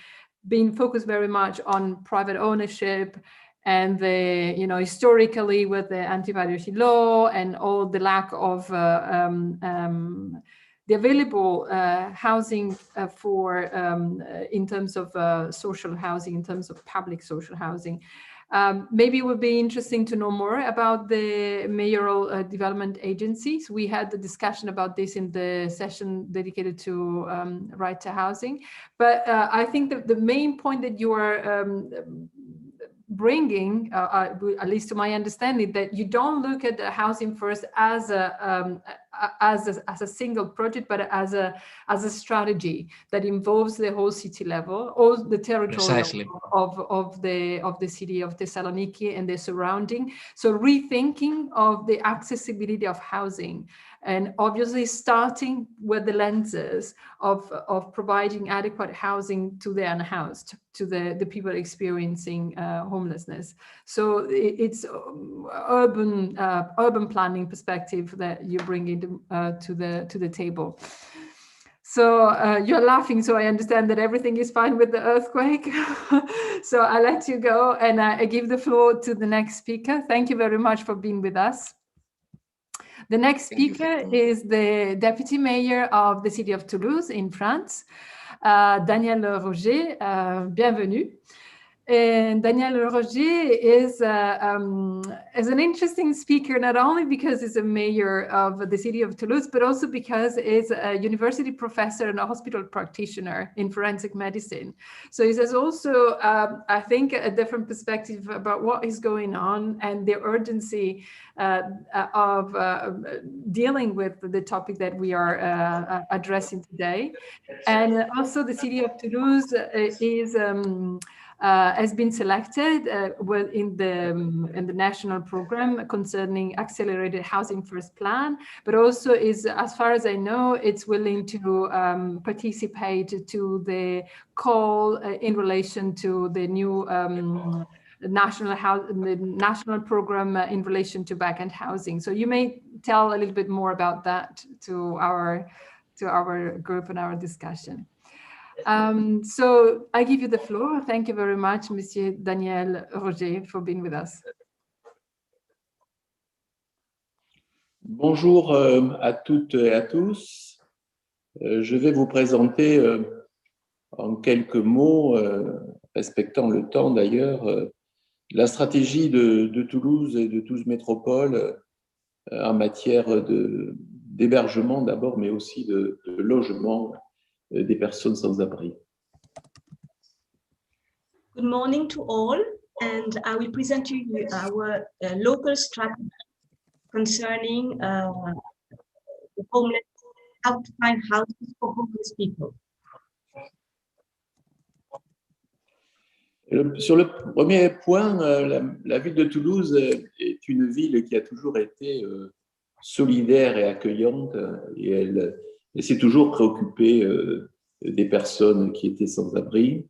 being focused very much on private ownership and the, historically with the anti-piracy law and all the lack of the available housing in terms of social housing, in terms of public social housing. Maybe it would be interesting to know more about the mayoral development agencies. We had the discussion about this in the session dedicated to right to housing. But I think that the main point that you are bringing, at least to my understanding, that you don't look at the housing first as a single project, but as a strategy that involves the whole city level, all the territory of the city of Thessaloniki and the surrounding. So rethinking of the accessibility of housing, and obviously starting with the lenses of providing adequate housing to the unhoused, to the people experiencing homelessness. So it's urban planning perspective that you bring into to the table. So you're laughing, so I understand that everything is fine with the earthquake. So I let you go, and I give the floor to the next speaker. Thank you very much for being with us. The next speaker is the Deputy Mayor of the city of Toulouse in France, Daniel Roger. Bienvenue. And Daniel Roger is an interesting speaker, not only because he's a mayor of the city of Toulouse, but also because he's a university professor and a hospital practitioner in forensic medicine. So he has also, I think, a different perspective about what is going on and the urgency of dealing with the topic that we are addressing today. And also the city of Toulouse is has been selected in the national program concerning accelerated housing first plan, but also is, as far as I know, it's willing to participate to the call in relation to the new national program in relation to vacant housing. So you may tell a little bit more about that to our group and our discussion. So I give you the floor. Thank you very much, Monsieur Daniel Roger, for being with us. Bonjour à toutes et à tous. Je vais vous présenter en quelques mots, respectant le temps d'ailleurs, la stratégie de Toulouse et de Toulouse Métropole en matière d'hébergement d'abord, mais aussi de logement des personnes sans abri. Good morning to all, and I will present to you our local strategy concerning homeless, how to find houses for homeless people. Sur le premier point, la ville de Toulouse est une ville qui a toujours été solidaire et accueillante, et elle s'est toujours préoccupée des personnes qui étaient sans abri.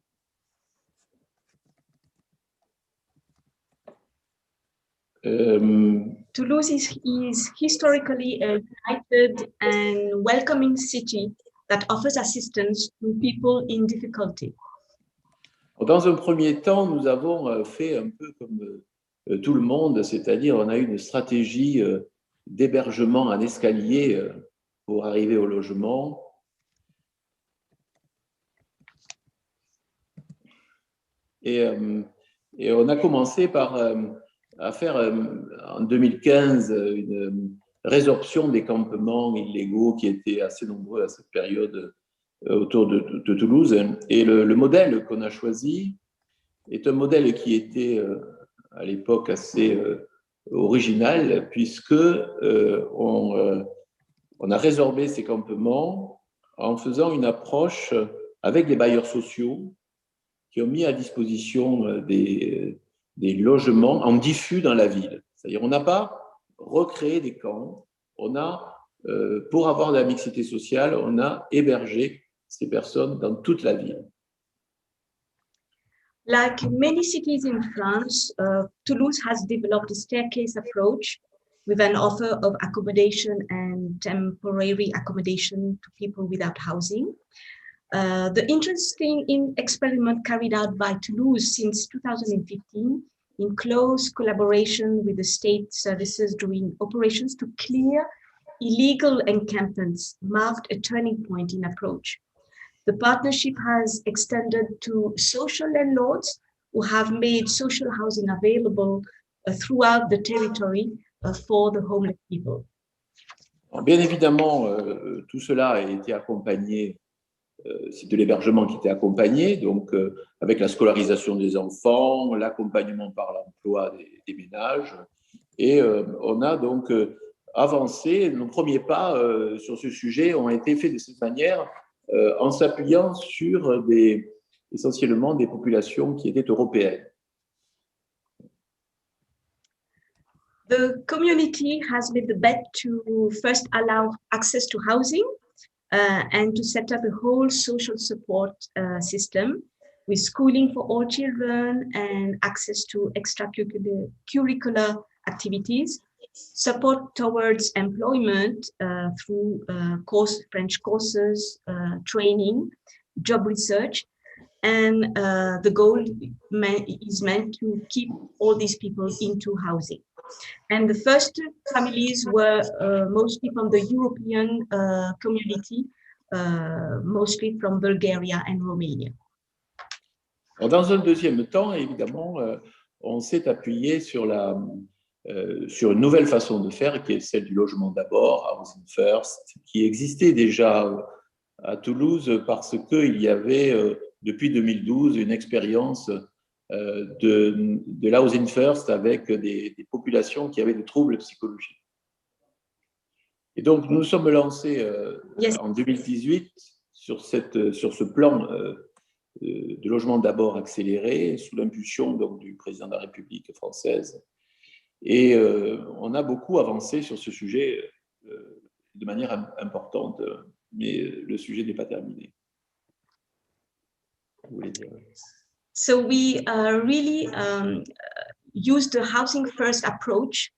Toulouse is historically a united and welcoming city that offers assistance to people in difficulty. Dans un premier temps, nous avons fait un peu comme tout le monde, c'est-à-dire on a eu une stratégie d'hébergement en escalier pour arriver au logement. Et on a commencé par à faire en 2015 une résorption des campements illégaux qui étaient assez nombreux à cette période autour de Toulouse. Et le modèle qu'on a choisi est un modèle qui était à l'époque assez original, puisque on a résorbé ces campements en faisant une approche avec les bailleurs sociaux qui ont mis à disposition des logements en diffus dans la ville. C'est-à-dire on n'a pas recréé des camps, on a, pour avoir de la mixité sociale, on a hébergé ces personnes dans toute la ville. Like many cities in France, Toulouse has developed a staircase approach with an offer of accommodation and temporary accommodation to people without housing. The interesting experiment carried out by Toulouse since 2015 in close collaboration with the state services doing operations to clear illegal encampments marked a turning point in approach. The partnership has extended to social landlords who have made social housing available throughout the territory for the homeless people. Bien évidemment, tout cela a été accompagné, c'est de l'hébergement qui était accompagné, donc avec la scolarisation des enfants, l'accompagnement par l'emploi des ménages. Et on a donc avancé. Nos premiers pas sur ce sujet ont été faits de cette manière, en s'appuyant sur essentiellement des populations qui étaient européennes. The community has made the bet to first allow access to housing and to set up a whole social support system with schooling for all children and access to extracurricular activities, support towards employment through French courses, training, job research, and the goal is meant to keep all these people into housing. And the first families were mostly from the European community, mostly from Bulgaria and Romania. Alors, dans un deuxième temps, évidemment, on s'est appuyé sur une nouvelle façon de faire, qui est celle du logement d'abord, Housing First, qui existait déjà à Toulouse parce qu'il y avait, depuis 2012, une expérience de l'Housing First avec des populations qui avaient des troubles psychologiques. Et donc, nous sommes lancés en 2018 sur ce plan de logement d'abord accéléré, sous l'impulsion du président de la République française. Et on a beaucoup avancé sur ce sujet de manière importante, mais le sujet n'est pas terminé. Vous voulez dire? So we really use the housing first approach.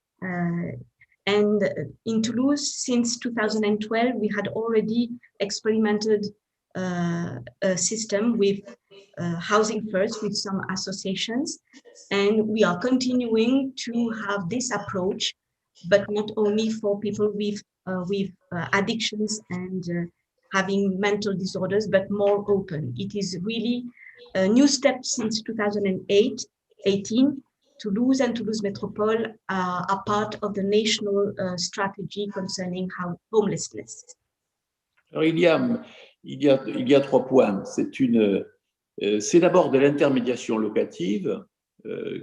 And in Toulouse, since 2012, we had already experimented a system with Housing First with some associations. And we are continuing to have this approach, but not only for people with addictions and having mental disorders, but more open. It is really a new step since 2018. Toulouse and Toulouse Métropole are part of the national strategy concerning homelessness. Alors, il y a 3 points. C'est d'abord de l'intermédiation locative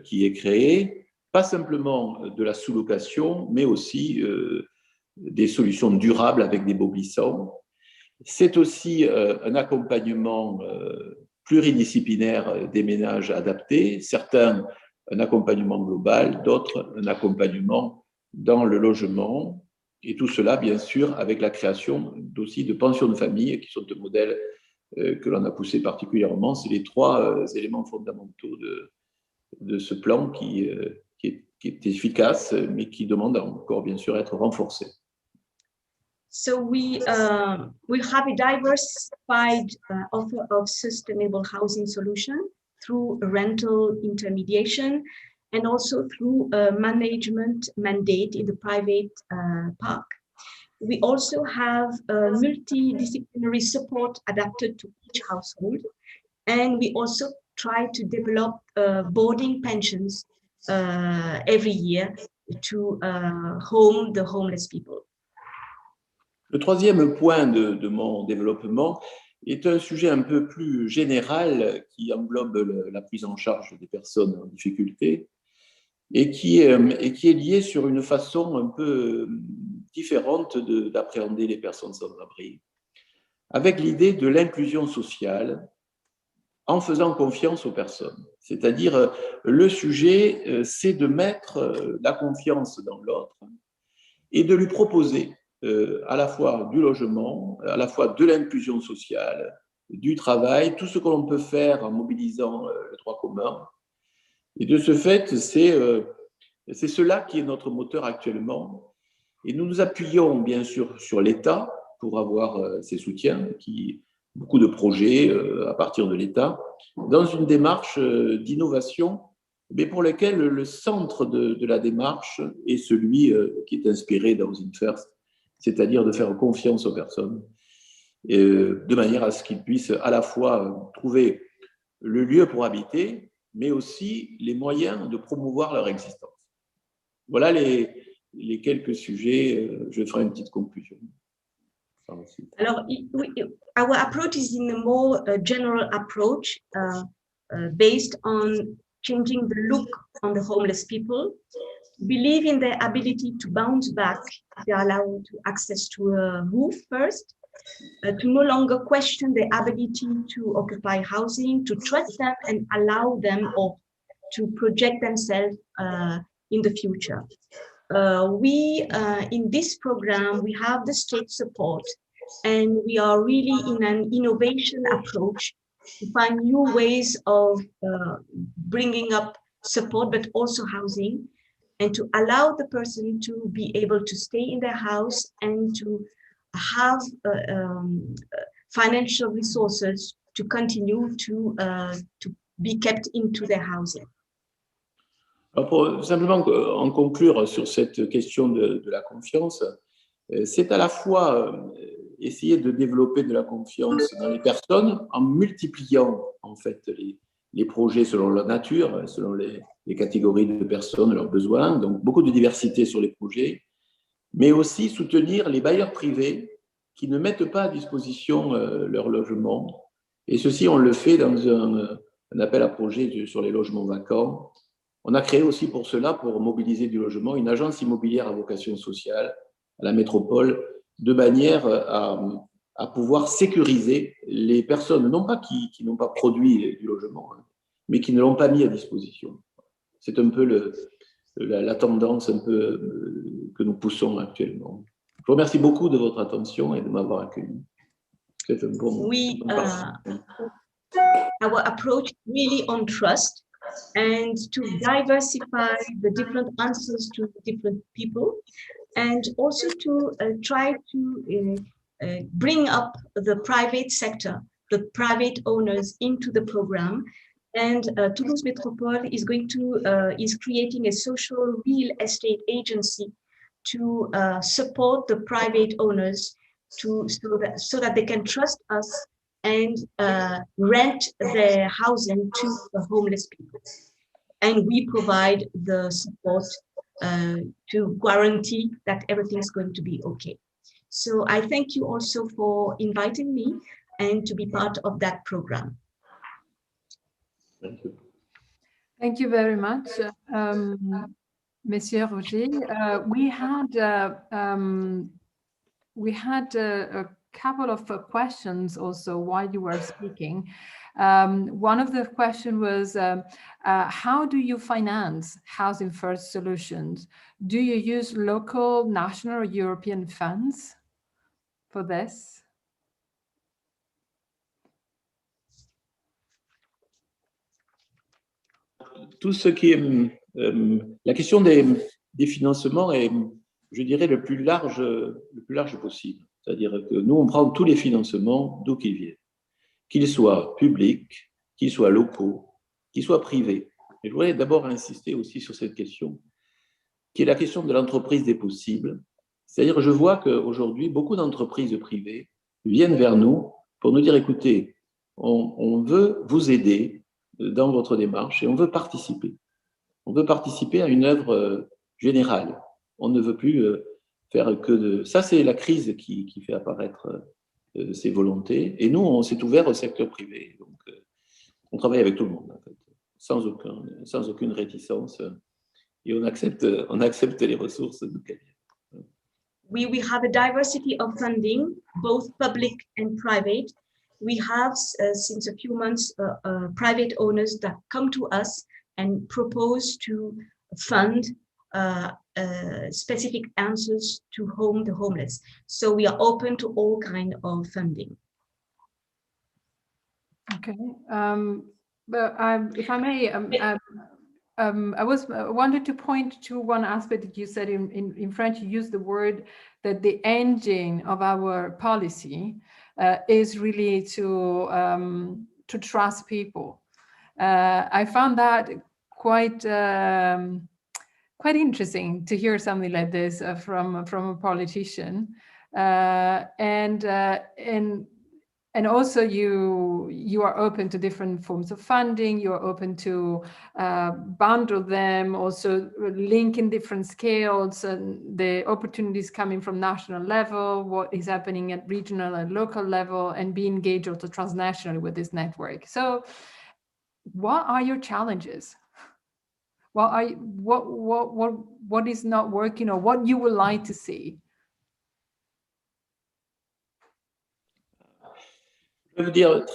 qui est créée, pas simplement de la sous-location, mais aussi des solutions durables avec des baux glissants. C'est aussi un accompagnement pluridisciplinaire des ménages adaptés, certains un accompagnement global, d'autres un accompagnement dans le logement, et tout cela, bien sûr, avec la création aussi de pensions de famille, qui sont des modèles que l'on a poussés particulièrement. C'est les 3 éléments fondamentaux de ce plan qui est efficace, mais qui demande encore, bien sûr, à être renforcé. So we have a diversified offer of sustainable housing solution through rental intermediation and also through a management mandate in the private park. We also have a multidisciplinary support adapted to each household, and we also try to develop boarding pensions every year to home the homeless people. Le troisième point de mon développement est un sujet un peu plus général qui englobe la prise en charge des personnes en difficulté et qui est lié sur une façon un peu différente d'appréhender les personnes sans abri, avec l'idée de l'inclusion sociale en faisant confiance aux personnes. C'est-à-dire, le sujet, c'est de mettre la confiance dans l'autre et de lui proposer à la fois du logement, à la fois de l'inclusion sociale, du travail, tout ce que l'on peut faire en mobilisant le droit commun. Et de ce fait, c'est cela qui est notre moteur actuellement. Et nous nous appuyons bien sûr sur l'État pour avoir ses soutiens, beaucoup de projets à partir de l'État, dans une démarche d'innovation, mais pour lequel le centre de la démarche est celui qui est inspiré d'Housing First, c'est-à-dire de faire confiance aux personnes, de manière à ce qu'ils puissent à la fois trouver le lieu pour habiter, mais aussi les moyens de promouvoir leur existence. Voilà les quelques sujets. Je ferai une petite conclusion. Alors, our approach is in a more general approach based on changing the look on the homeless people, believe in their ability to bounce back if they are allowed to access to a roof first, to no longer question their ability to occupy housing, to trust them and allow them or to project themselves in the future. In this program, we have the state support, and we are really in an innovation approach to find new ways of bringing up support, but also housing, and to allow the person to be able to stay in their house and to have financial resources to continue to be kept into their housing. Alors pour simplement en conclure sur cette question de la confiance, c'est à la fois essayer de développer de la confiance dans les personnes en multipliant en fait les projets selon leur nature, selon les catégories de personnes, leurs besoins, donc beaucoup de diversité sur les projets, mais aussi soutenir les bailleurs privés qui ne mettent pas à disposition leur logement. Et ceci, on le fait dans un appel à projet sur les logements vacants. On a créé aussi pour cela, pour mobiliser du logement, une agence immobilière à vocation sociale à la métropole, de manière à pouvoir sécuriser les personnes, non pas qui n'ont pas produit du logement, mais qui ne l'ont pas mis à disposition. C'est un peu la tendance un peu que nous poussons actuellement. Je vous remercie beaucoup de votre attention et de m'avoir accueilli. C'est un bon our approach really on trust and to diversify the different answers to different people, and also to try to bring up the private sector, the private owners into the program. And Toulouse Métropole is is creating a social real estate agency to support the private owners so that they can trust us and rent their housing to the homeless people. And we provide the support to guarantee that everything's going to be okay. So I thank you also for inviting me and to be part of that program. Thank you. Thank you very much, Monsieur Roger. We had a couple of questions also while you were speaking. One of the questions was, how do you finance Housing First solutions? Do you use local, national, or European funds for this? Tout ce qui est la question des financements est, je dirais, le plus large possible. C'est-à-dire que nous, on prend tous les financements d'où qu'ils viennent, qu'ils soient publics, qu'ils soient locaux, qu'ils soient privés. Et je voudrais d'abord insister aussi sur cette question, qui est la question de l'entreprise des possibles. C'est-à-dire, je vois qu'aujourd'hui, beaucoup d'entreprises privées viennent vers nous pour nous dire, écoutez, on veut vous aider dans votre démarche et on veut participer. On veut participer à une œuvre générale. On ne veut plus faire que de... Ça, c'est la crise qui fait apparaître ces volontés. Et nous, on s'est ouvert au secteur privé. Donc, on travaille avec tout le monde, en fait, sans aucune réticence. Et on accepte les ressources de qualité. We have a diversity of funding, both public and private. We have, since a few months, private owners that come to us and propose to fund specific answers to the homeless. So we are open to all kinds of funding. Okay, but if I may, I wanted to point to one aspect that you said in French. You used the word that the engine of our policy is really to trust people. I found that quite interesting to hear something like this from a politician, and also you are open to different forms of funding. You are open to bundle them, also link in different scales and the opportunities coming from national level, what is happening at regional and local level, and be engaged also transnationally with this network. So what are your challenges? What is not working, or what you would like to see? Je vais vous dire,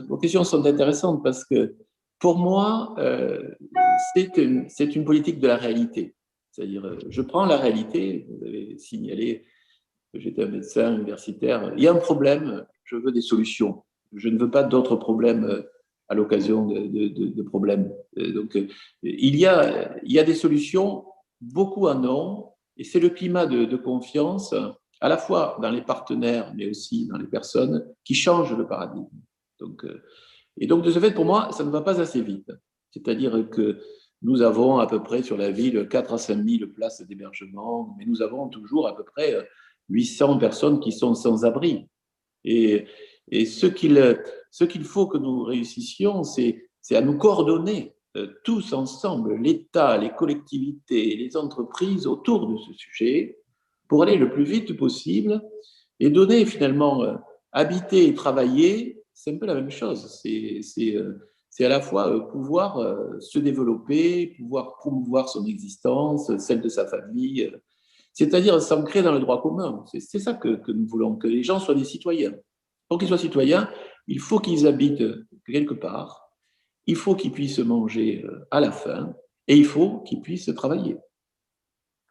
vos questions sont intéressantes parce que pour moi, c'est une politique de la réalité. C'est-à-dire, je prends la réalité, vous avez signalé que j'étais un médecin universitaire, il y a un problème, je veux des solutions. Je ne veux pas d'autres problèmes à l'occasion de problèmes. Donc, il y a des solutions, beaucoup en ont, et c'est le climat de confiance, à la fois dans les partenaires, mais aussi dans les personnes, qui changent le paradigme. Et donc, de ce fait, pour moi, ça ne va pas assez vite. C'est-à-dire que nous avons à peu près sur la ville 4 à 5 000 places d'hébergement, mais nous avons toujours à peu près 800 personnes qui sont sans abri. Et ce qu'il faut que nous réussissions, c'est c'est à nous coordonner tous ensemble, l'État, les collectivités, les entreprises autour de ce sujet pour aller le plus vite possible et donner finalement habiter et travailler, c'est un peu la même chose. C'est à la fois pouvoir se développer, pouvoir promouvoir son existence, celle de sa famille, c'est-à-dire s'ancrer dans le droit commun. C'est ça que nous voulons, que les gens soient des citoyens. Pour qu'ils soient citoyens, il faut qu'ils habitent quelque part, il faut qu'ils puissent manger à la faim et il faut qu'ils puissent travailler.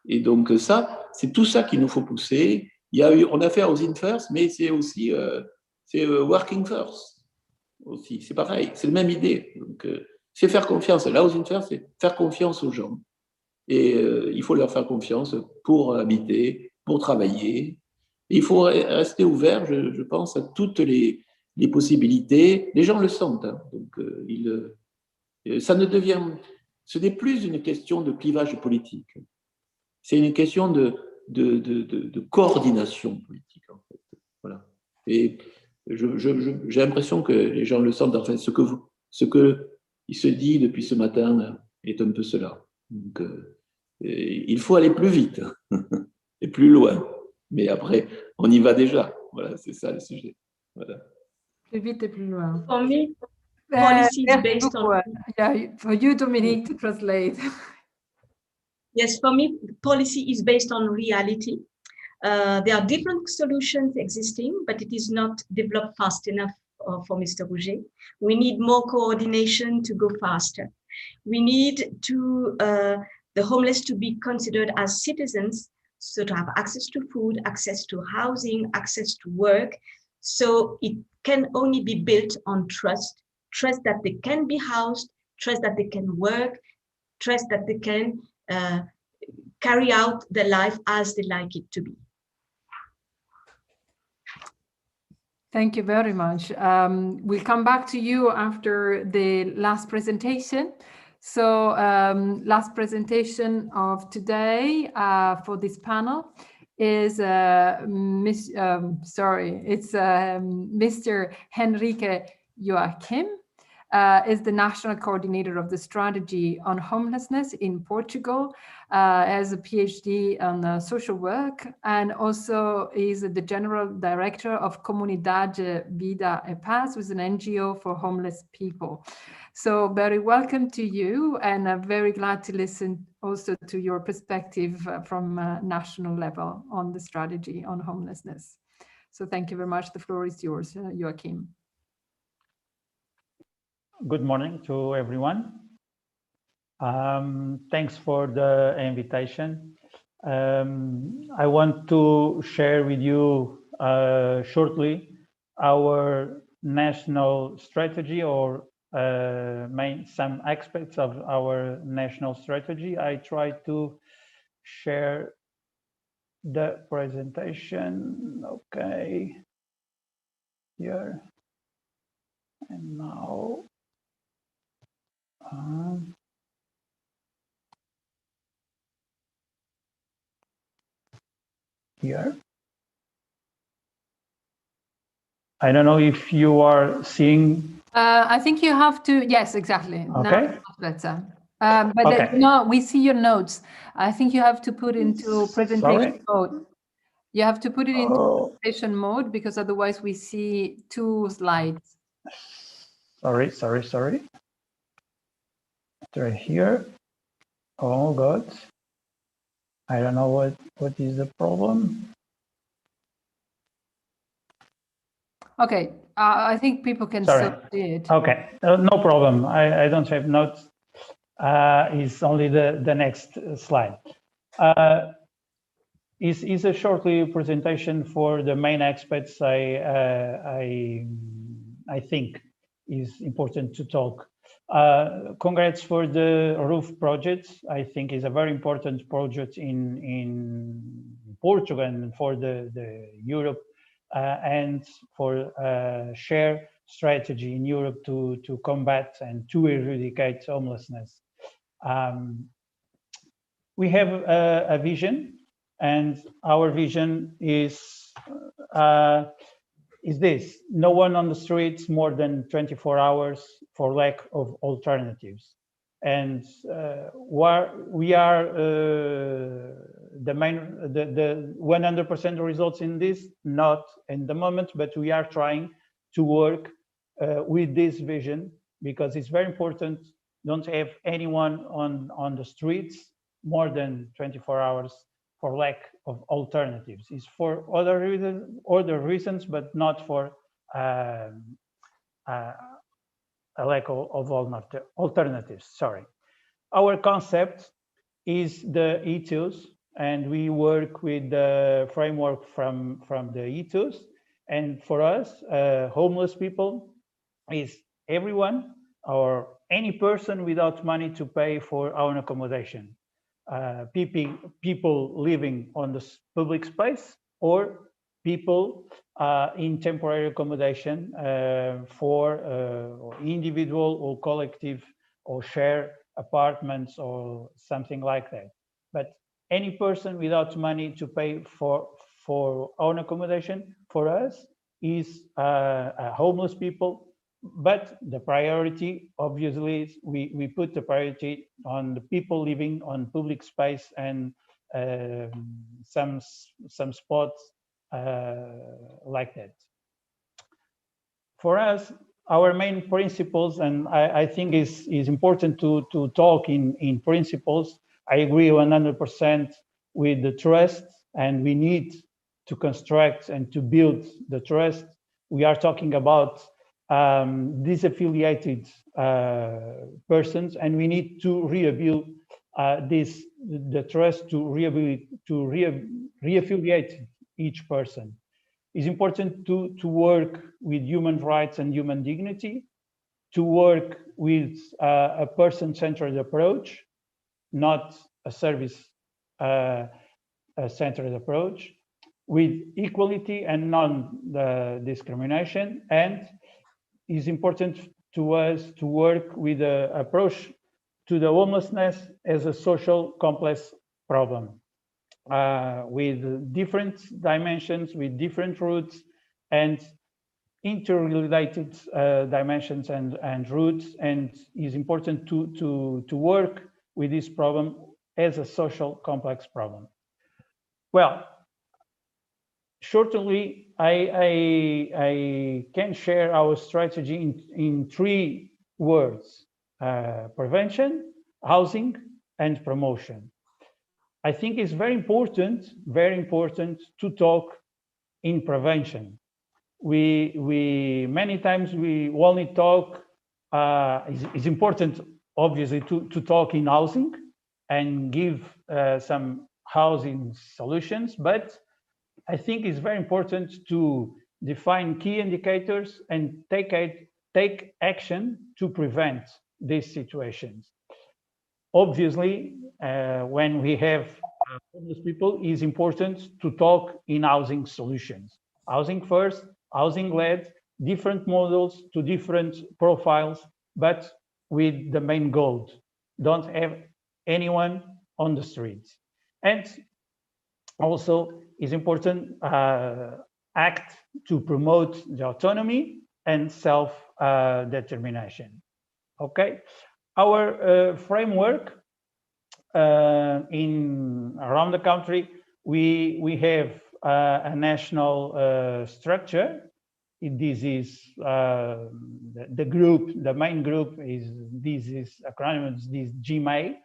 Et donc ça, c'est tout ça qu'il nous faut pousser. On a fait Housing First, mais c'est aussi Working First aussi. C'est pareil, c'est la même idée. Donc c'est faire confiance. La Housing First, c'est faire confiance aux gens. Et il faut leur faire confiance pour habiter, pour travailler. Et il faut rester ouvert, je pense, à toutes les possibilités. Les gens le sentent. Hein. Donc, ce n'est plus une question de clivage politique. C'est une question de coordination politique, en fait. Voilà. Et j'ai l'impression que les gens le sentent. Enfin, ce que il se dit depuis ce matin est un peu cela. Donc, il faut aller plus vite et plus loin. Mais après, on y va déjà. Voilà, c'est ça le sujet. Voilà. Plus vite et plus loin. For me, policy is Merci based beaucoup. on. Yeah, for you, Dominique, to translate. Yes, for me, policy is based on reality. There are different solutions existing, but it is not developed fast enough for Mr. Rouget. We need more coordination to go faster. We need to the homeless to be considered as citizens, so to have access to food, access to housing, access to work. So it can only be built on trust that they can be housed, trust that they can work, trust that they can carry out their life as they like it to be. Thank you very much. We'll come back to you after the last presentation. So last presentation of today for this panel is Mr. Henrique Joachim, is the national coordinator of the strategy on homelessness in Portugal, has a PhD on social work, and also is the general director of Comunidade Vida e Paz, which is an NGO for homeless people. So very welcome to you, and I'm very glad to listen also to your perspective from national level on the strategy on homelessness. So thank you very much. The floor is yours, Joachim. Good morning to everyone. Thanks for the invitation. I want to share with you shortly our national strategy, or some aspects of our national strategy. I try to share the presentation. Okay, here and now. Here. I don't know if you are seeing. I think you have to, yes, exactly. Okay. Now better. But okay. No, we see your notes. I think you have to put into presentation mode. You have to put it into presentation mode, because otherwise we see two slides. Sorry. Right here. Oh God. I don't know what is the problem. Okay, I think people can still see it. Okay, no problem. I don't have notes. It's only the next slide. Is a shortly presentation for the main aspects I think is important to talk. Congrats for the roof project. I think is a very important project in Portugal and for the Europe and for share strategy in Europe to combat and to eradicate homelessness. We have a vision, and our vision is is this: no one on the streets more than 24 hours for lack of alternatives. And we are the 100% results in this, not in the moment, but we are trying to work with this vision, because it's very important. Don't have anyone on the streets more than 24 hours for lack of alternatives. It's for other reasons, but not for a lack of alternatives. Sorry. Our concept is the ethos, and we work with the framework from the ethos. And for us, homeless people is everyone or any person without money to pay for own accommodation. People living on the public space, or people in temporary accommodation for individual or collective or share apartments or something like that. But any person without money to pay for own accommodation for us is homeless people. But the priority, obviously, is we put the priority on the people living on public space and some spots like that. For us, our main principles, and I think is important to talk in principles. I agree 100% with the trust, and we need to construct and to build the trust. We are talking about disaffiliated persons, and we need to rebuild the trust to reaffiliate each person. It's important to work with human rights and human dignity, to work with a person-centered approach, not a service-centered approach, with equality and non-discrimination. And it's important to us to work with an approach to the homelessness as a social complex problem, with different dimensions, with different roots, and interrelated dimensions and roots. And it's important to work with this problem as a social complex problem. Well, shortly, I can share our strategy in 3 words: prevention, housing, and promotion. I think it's very important to talk in prevention. Many times we only talk. It's important, obviously, to talk in housing and give some housing solutions, but I think it's very important to define key indicators and take action to prevent these situations. Obviously, when we have homeless people, it's important to talk in housing solutions. Housing first, housing led, different models to different profiles, but with the main goal: don't have anyone on the streets. And also, it's important act to promote the autonomy and self-determination. Okay, our framework around the country, we have a national structure. This is the group. The main group is acronyms. This GMA,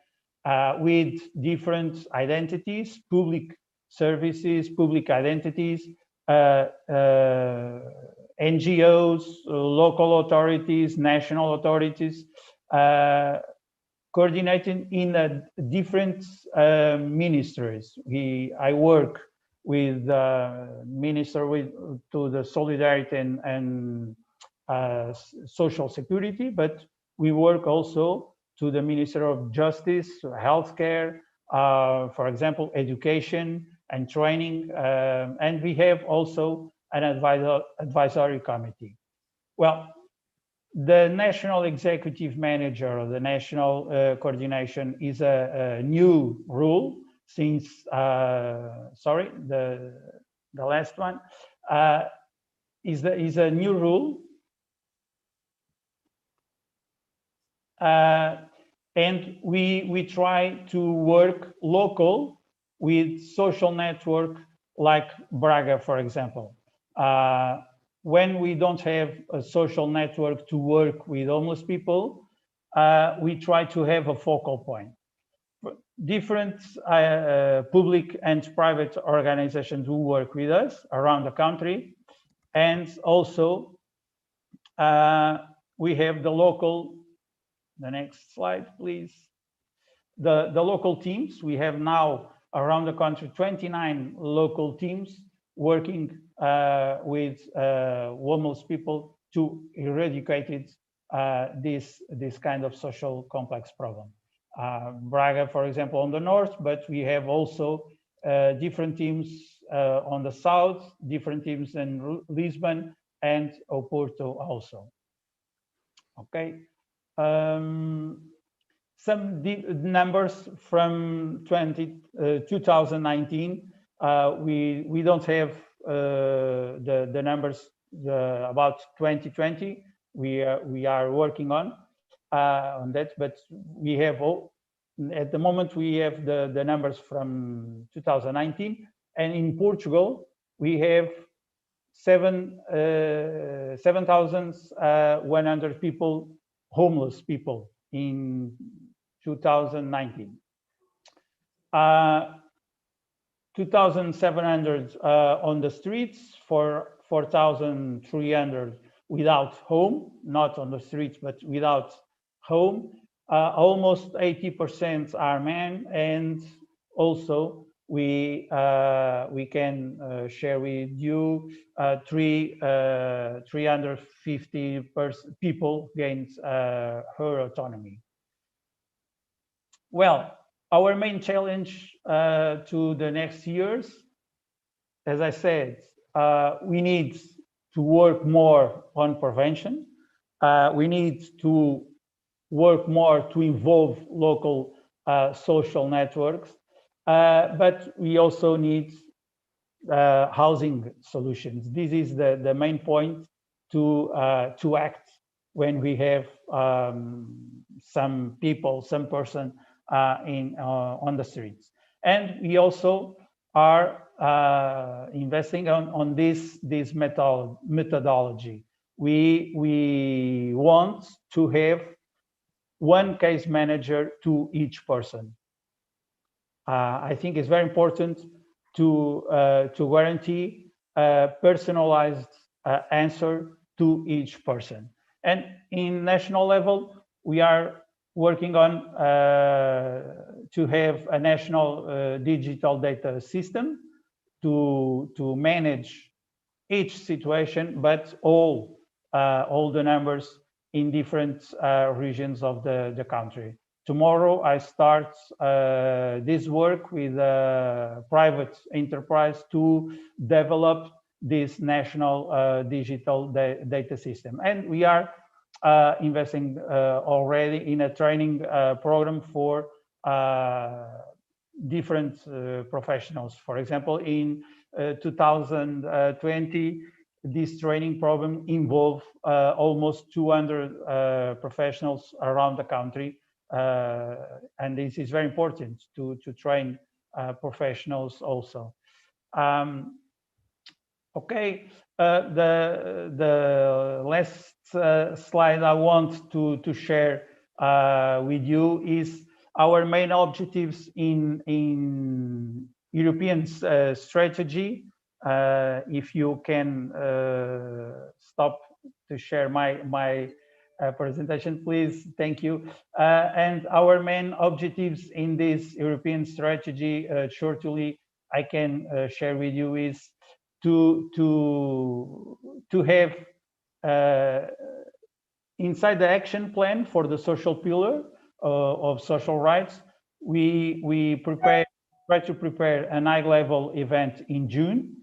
with different identities, public services, public identities, NGOs, local authorities, national authorities, coordinating in different ministries. I work with Minister to the Solidarity and Social Security, but we work also to the Minister of Justice, Healthcare, for example, education and training, and we have also an advisory committee. Well, the National Executive Manager or the National Coordination is a new rule since, the last one. is a new rule. And we try to work local with social network like Braga, for example. When we don't have a social network to work with homeless people, we try to have a focal point. Different public and private organizations who work with us around the country. And also we have the local, the next slide, please. The local teams, we have now around the country 29 local teams working with homeless people to eradicate this kind of social complex problem. Braga, for example, on the north, but we have also different teams on the south, different teams in Lisbon and Oporto also. Okay. Some numbers from 2019. We don't have the numbers about 2020. We are working on that, but we have at the moment we have the numbers from 2019, and in Portugal we have 7,100 people, homeless people in 2019. 2,700 on the streets, 4,300 without home, not on the streets, but without home. Almost 80% are men, and also we can share with you 350 people gained her autonomy. Well, our main challenge to the next years, as I said, we need to work more on prevention. We need to work more to involve local social networks, but we also need housing solutions. This is the main point to act when we have some people, some person on the streets. And we also are investing on this methodology. We want to have one case manager to each person. I think it's very important to guarantee a personalized answer to each person. And in national level, we are working on to have a national digital data system to manage each situation, but all the numbers in different regions of the country. Tomorrow, I start this work with a private enterprise to develop this national digital data system. And we are investing already in a training program for different professionals. For example, in 2020, this training program involved almost 200 professionals around the country. And this is very important to train professionals also. Okay, the last slide I want to share with you is our main objectives in European strategy. If you can stop to share my presentation, please. Thank you. And our main objectives in this European strategy, shortly, I can share with you is to have inside the action plan for the social pillar of social rights, we try to prepare an high-level event in June.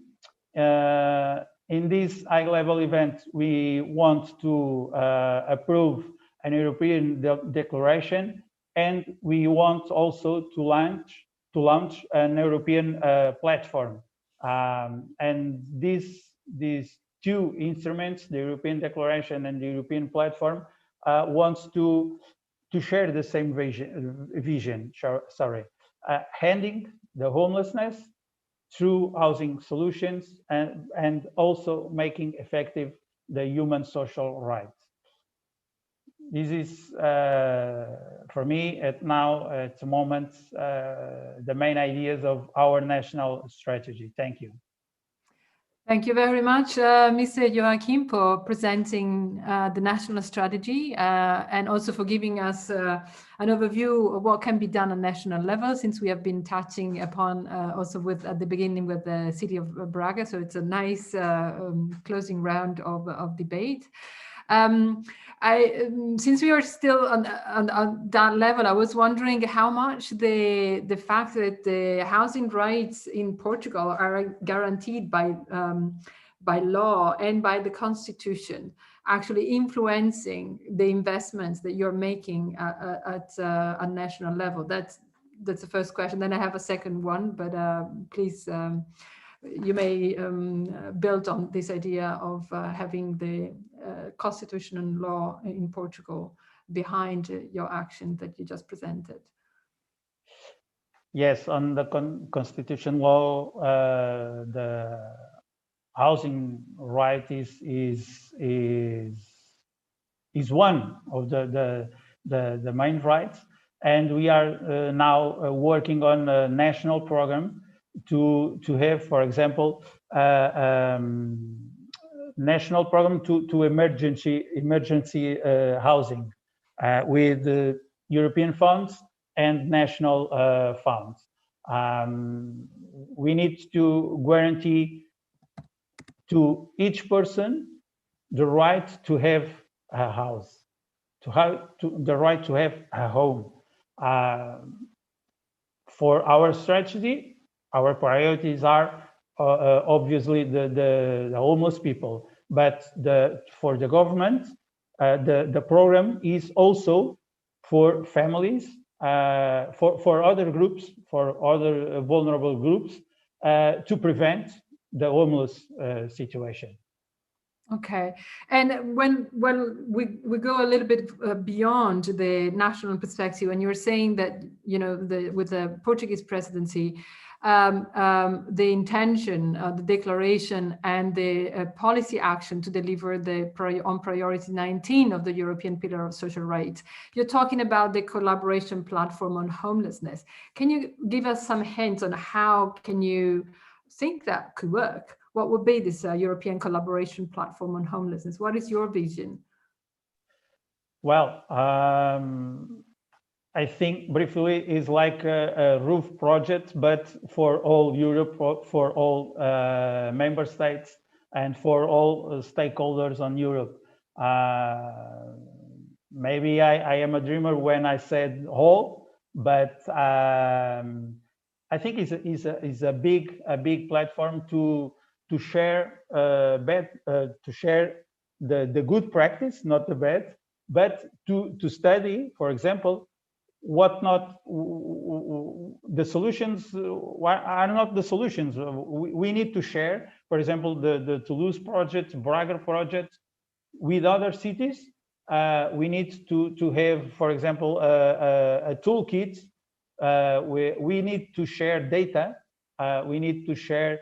In this high-level event, we want to approve an European declaration, and we want also to launch an European platform. And these two instruments, the European Declaration and the European Platform, wants to share the same vision, handing the homelessness through housing solutions and also making effective the human social rights. This is, for me, at the moment, the main ideas of our national strategy. Thank you. Thank you very much, Mr. Joachim, for presenting the national strategy and also for giving us an overview of what can be done on national level, since we have been touching upon also at the beginning with the city of Braga. So it's a nice closing round of debate. Since we are still on that level, I was wondering how much the fact that the housing rights in Portugal are guaranteed by law and by the constitution actually influencing the investments that you're making at a national level. That's the first question. Then I have a second one, but please, you may build on this idea of having the constitution and law in Portugal behind your action that you just presented. Yes, on the constitution law, the housing right is one of the main rights, and we are now working on a national program to have, for example, national program to emergency housing with the European funds and national funds. We need to guarantee to each person the right to have a house, the right to have a home. For our strategy, our priorities are obviously the homeless people, but for the government, the program is also for families, for other groups, for other vulnerable groups, to prevent the homeless situation. Okay, and when we go a little bit beyond the national perspective, and you're saying that, you know, with the Portuguese presidency, the intention, the declaration, and the policy action to deliver on priority 19 of the European Pillar of Social Rights, you're talking about the collaboration platform on homelessness. Can you give us some hints on how can you think that could work? What would be this European collaboration platform on homelessness? What is your vision? Well, I think briefly is like a roof project, but for all Europe, for all member states, and for all stakeholders on Europe. Maybe I am a dreamer when I said all, but I think it's a big platform to share to share the good practice, not the bad, but to study, for example, what not the solutions are not the solutions. We need to share, for example, the Toulouse project, Braga project with other cities. We need to have, for example, a toolkit. We need to share data. We need to share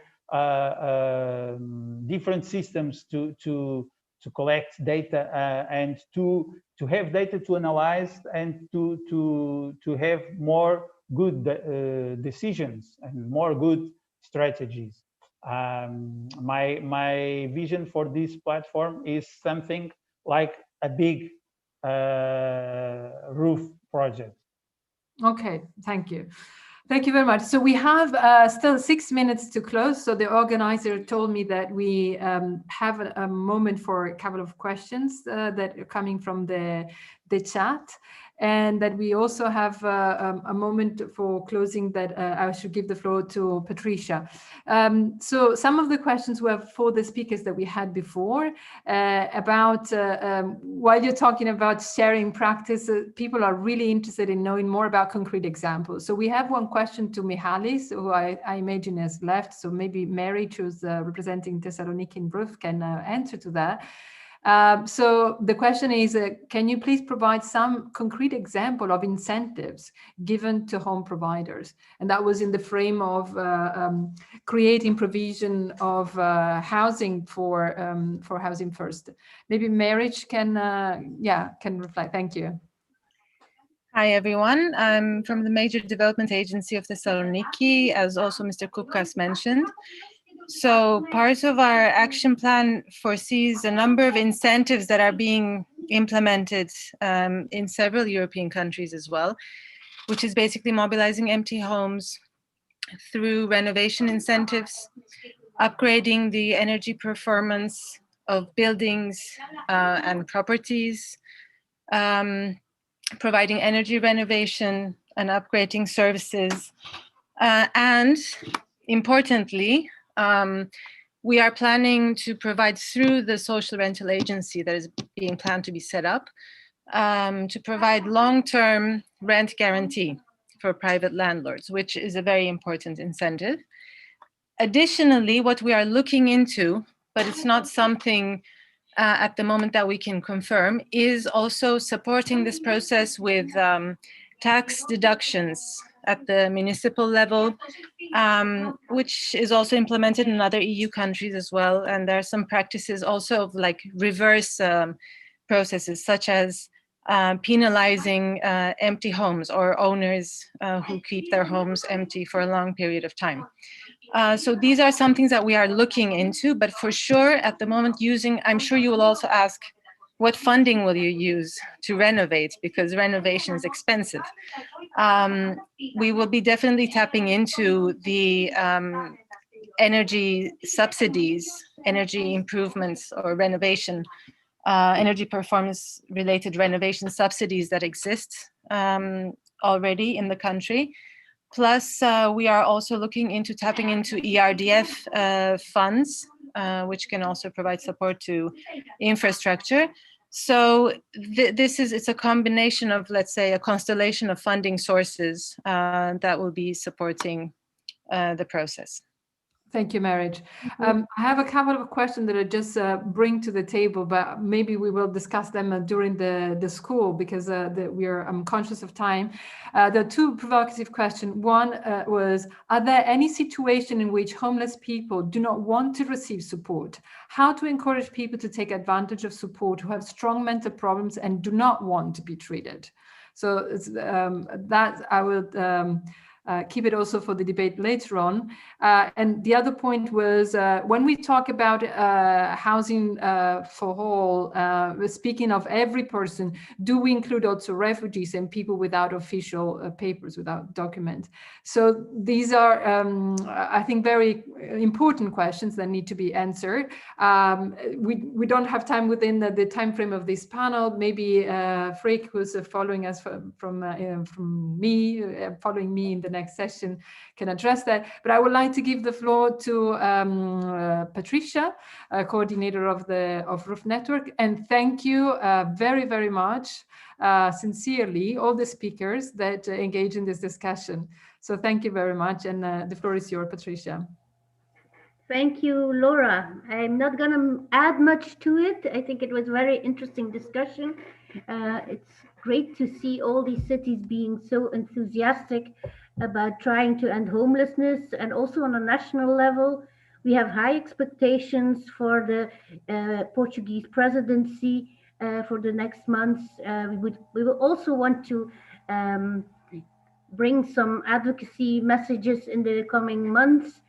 different systems to collect data and to have data to analyze and to have more good decisions and more good strategies. My vision for this platform is something like a big roof project. Okay, thank you. Thank you very much. So we have still 6 minutes to close. So the organizer told me that we have a moment for a couple of questions that are coming from the chat. and that we also have a moment for closing that I should give the floor to Patricia. So some of the questions were for the speakers that we had before about while you're talking about sharing practice, people are really interested in knowing more about concrete examples. So we have one question to Michalis, who I imagine has left. So maybe Mary, who's representing Thessaloniki in Roof, can answer to that. So the question is, can you please provide some concrete example of incentives given to home providers? And that was in the frame of creating provision of housing for Housing First. Maybe Marriage can reflect. Thank you. Hi, everyone. I'm from the Major Development Agency of Thessaloniki, as also Mr. Kupkas mentioned. So part of our action plan foresees a number of incentives that are being implemented in several European countries as well, which is basically mobilizing empty homes through renovation incentives, upgrading the energy performance of buildings and properties, providing energy renovation and upgrading services, and importantly, we are planning to provide through the social rental agency that is being planned to be set up to provide long-term rent guarantee for private landlords, which is a very important incentive. Additionally, what we are looking into, but it's not something at the moment that we can confirm, is also supporting this process with tax deductions at the municipal level, which is also implemented in other EU countries as well. And there are some practices also of like reverse processes, such as penalizing empty homes or owners who keep their homes empty for a long period of time. So these are some things that we are looking into, but for sure at the moment I'm sure you will also ask, what funding will you use to renovate? Because renovation is expensive. We will be definitely tapping into the energy subsidies, energy improvements or renovation, energy performance related renovation subsidies that exist already in the country. Plus, we are also looking into tapping into ERDF funds, which can also provide support to infrastructure. So it's a combination of, let's say, a constellation of funding sources that will be supporting the process. Thank you, Marriage. I have a couple of questions that I just bring to the table, but maybe we will discuss them during the school because I'm conscious of time. The two provocative questions. One was, are there any situation in which homeless people do not want to receive support? How to encourage people to take advantage of support who have strong mental problems and do not want to be treated? So that I would keep it also for the debate later on. And the other point was when we talk about housing for all, speaking of every person, do we include also refugees and people without official papers, without documents? So these are, I think, very important questions that need to be answered. We don't have time within the time frame of this panel. Maybe Freek, who's following us following me in the next session, can address that. But I would like to give the floor to Patricia, coordinator of Roof Network, and thank you very, very much, sincerely, all the speakers that engage in this discussion. So thank you very much, and the floor is yours, Patricia. Thank you, Laura. I'm not going to add much to it. I think it was a very interesting discussion. It's great to see all these cities being so enthusiastic about trying to end homelessness, and also on a national level. We have high expectations for the Portuguese presidency for the next months. We will also want to bring some advocacy messages in the coming months.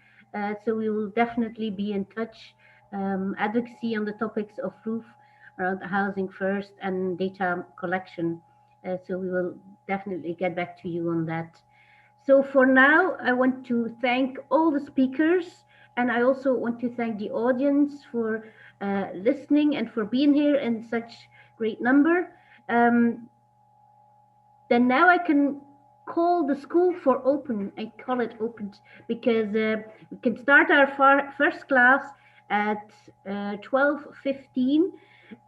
So we will definitely be in touch. Advocacy on the topics of roof, around Housing First, and data collection. So we will definitely get back to you on that. So for now, I want to thank all the speakers, and I also want to thank the audience for listening and for being here in such great number. then now I can call the school for open. I call it opened because we can start our first class at 12:15.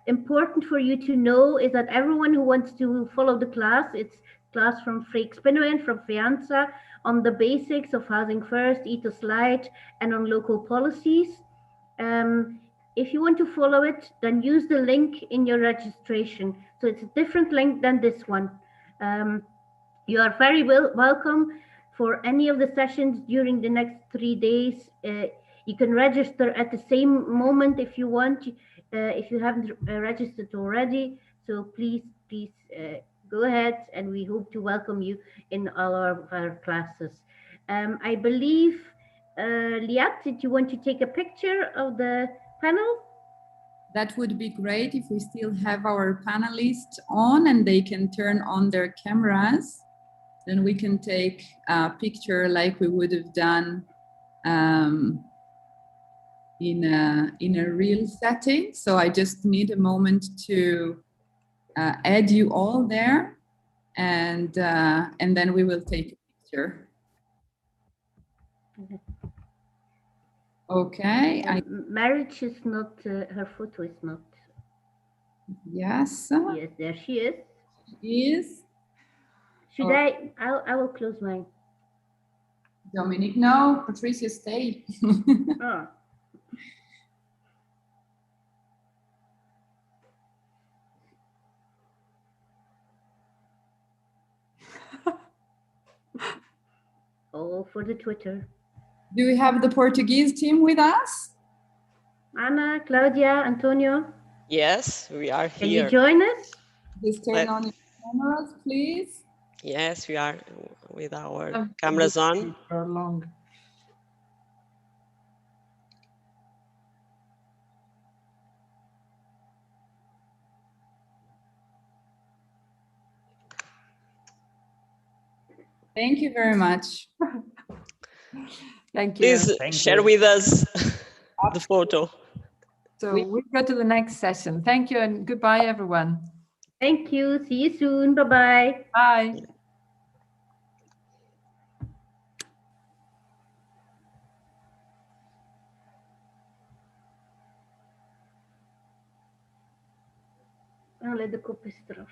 Important for you to know is that everyone who wants to follow the class, it's class from Freek Spinnewijn from FEANSA on the basics of Housing First, Ethos Light, and on local policies. If you want to follow it, then use the link in your registration. So it's a different link than this one. You are very welcome for any of the sessions during the next 3 days. You can register at the same moment if you want, if you haven't registered already. So please go ahead, and we hope to welcome you in all of our classes. I believe, Liat, did you want to take a picture of the panel? That would be great if we still have our panelists on and they can turn on their cameras. Then we can take a picture like we would have done in a real setting. So I just need a moment to add you all there, and then we will take a picture. Okay. Marriage is not, her photo is not. Yes. Yes, there she is. She is. Should I will close mine. Dominic, no, Patricia, stay. Oh. Oh, for the Twitter. Do we have the Portuguese team with us? Anna, Claudia, Antonio? Yes, we are here. Can you join us? Just turn on your cameras, please. Yes, we are with our cameras on. Thank you very much. Thank you. Please share with us the photo. So we go to the next session. Thank you and goodbye, everyone. Thank you. See you soon. Bye-bye. Bye. Alle de kop is eraf.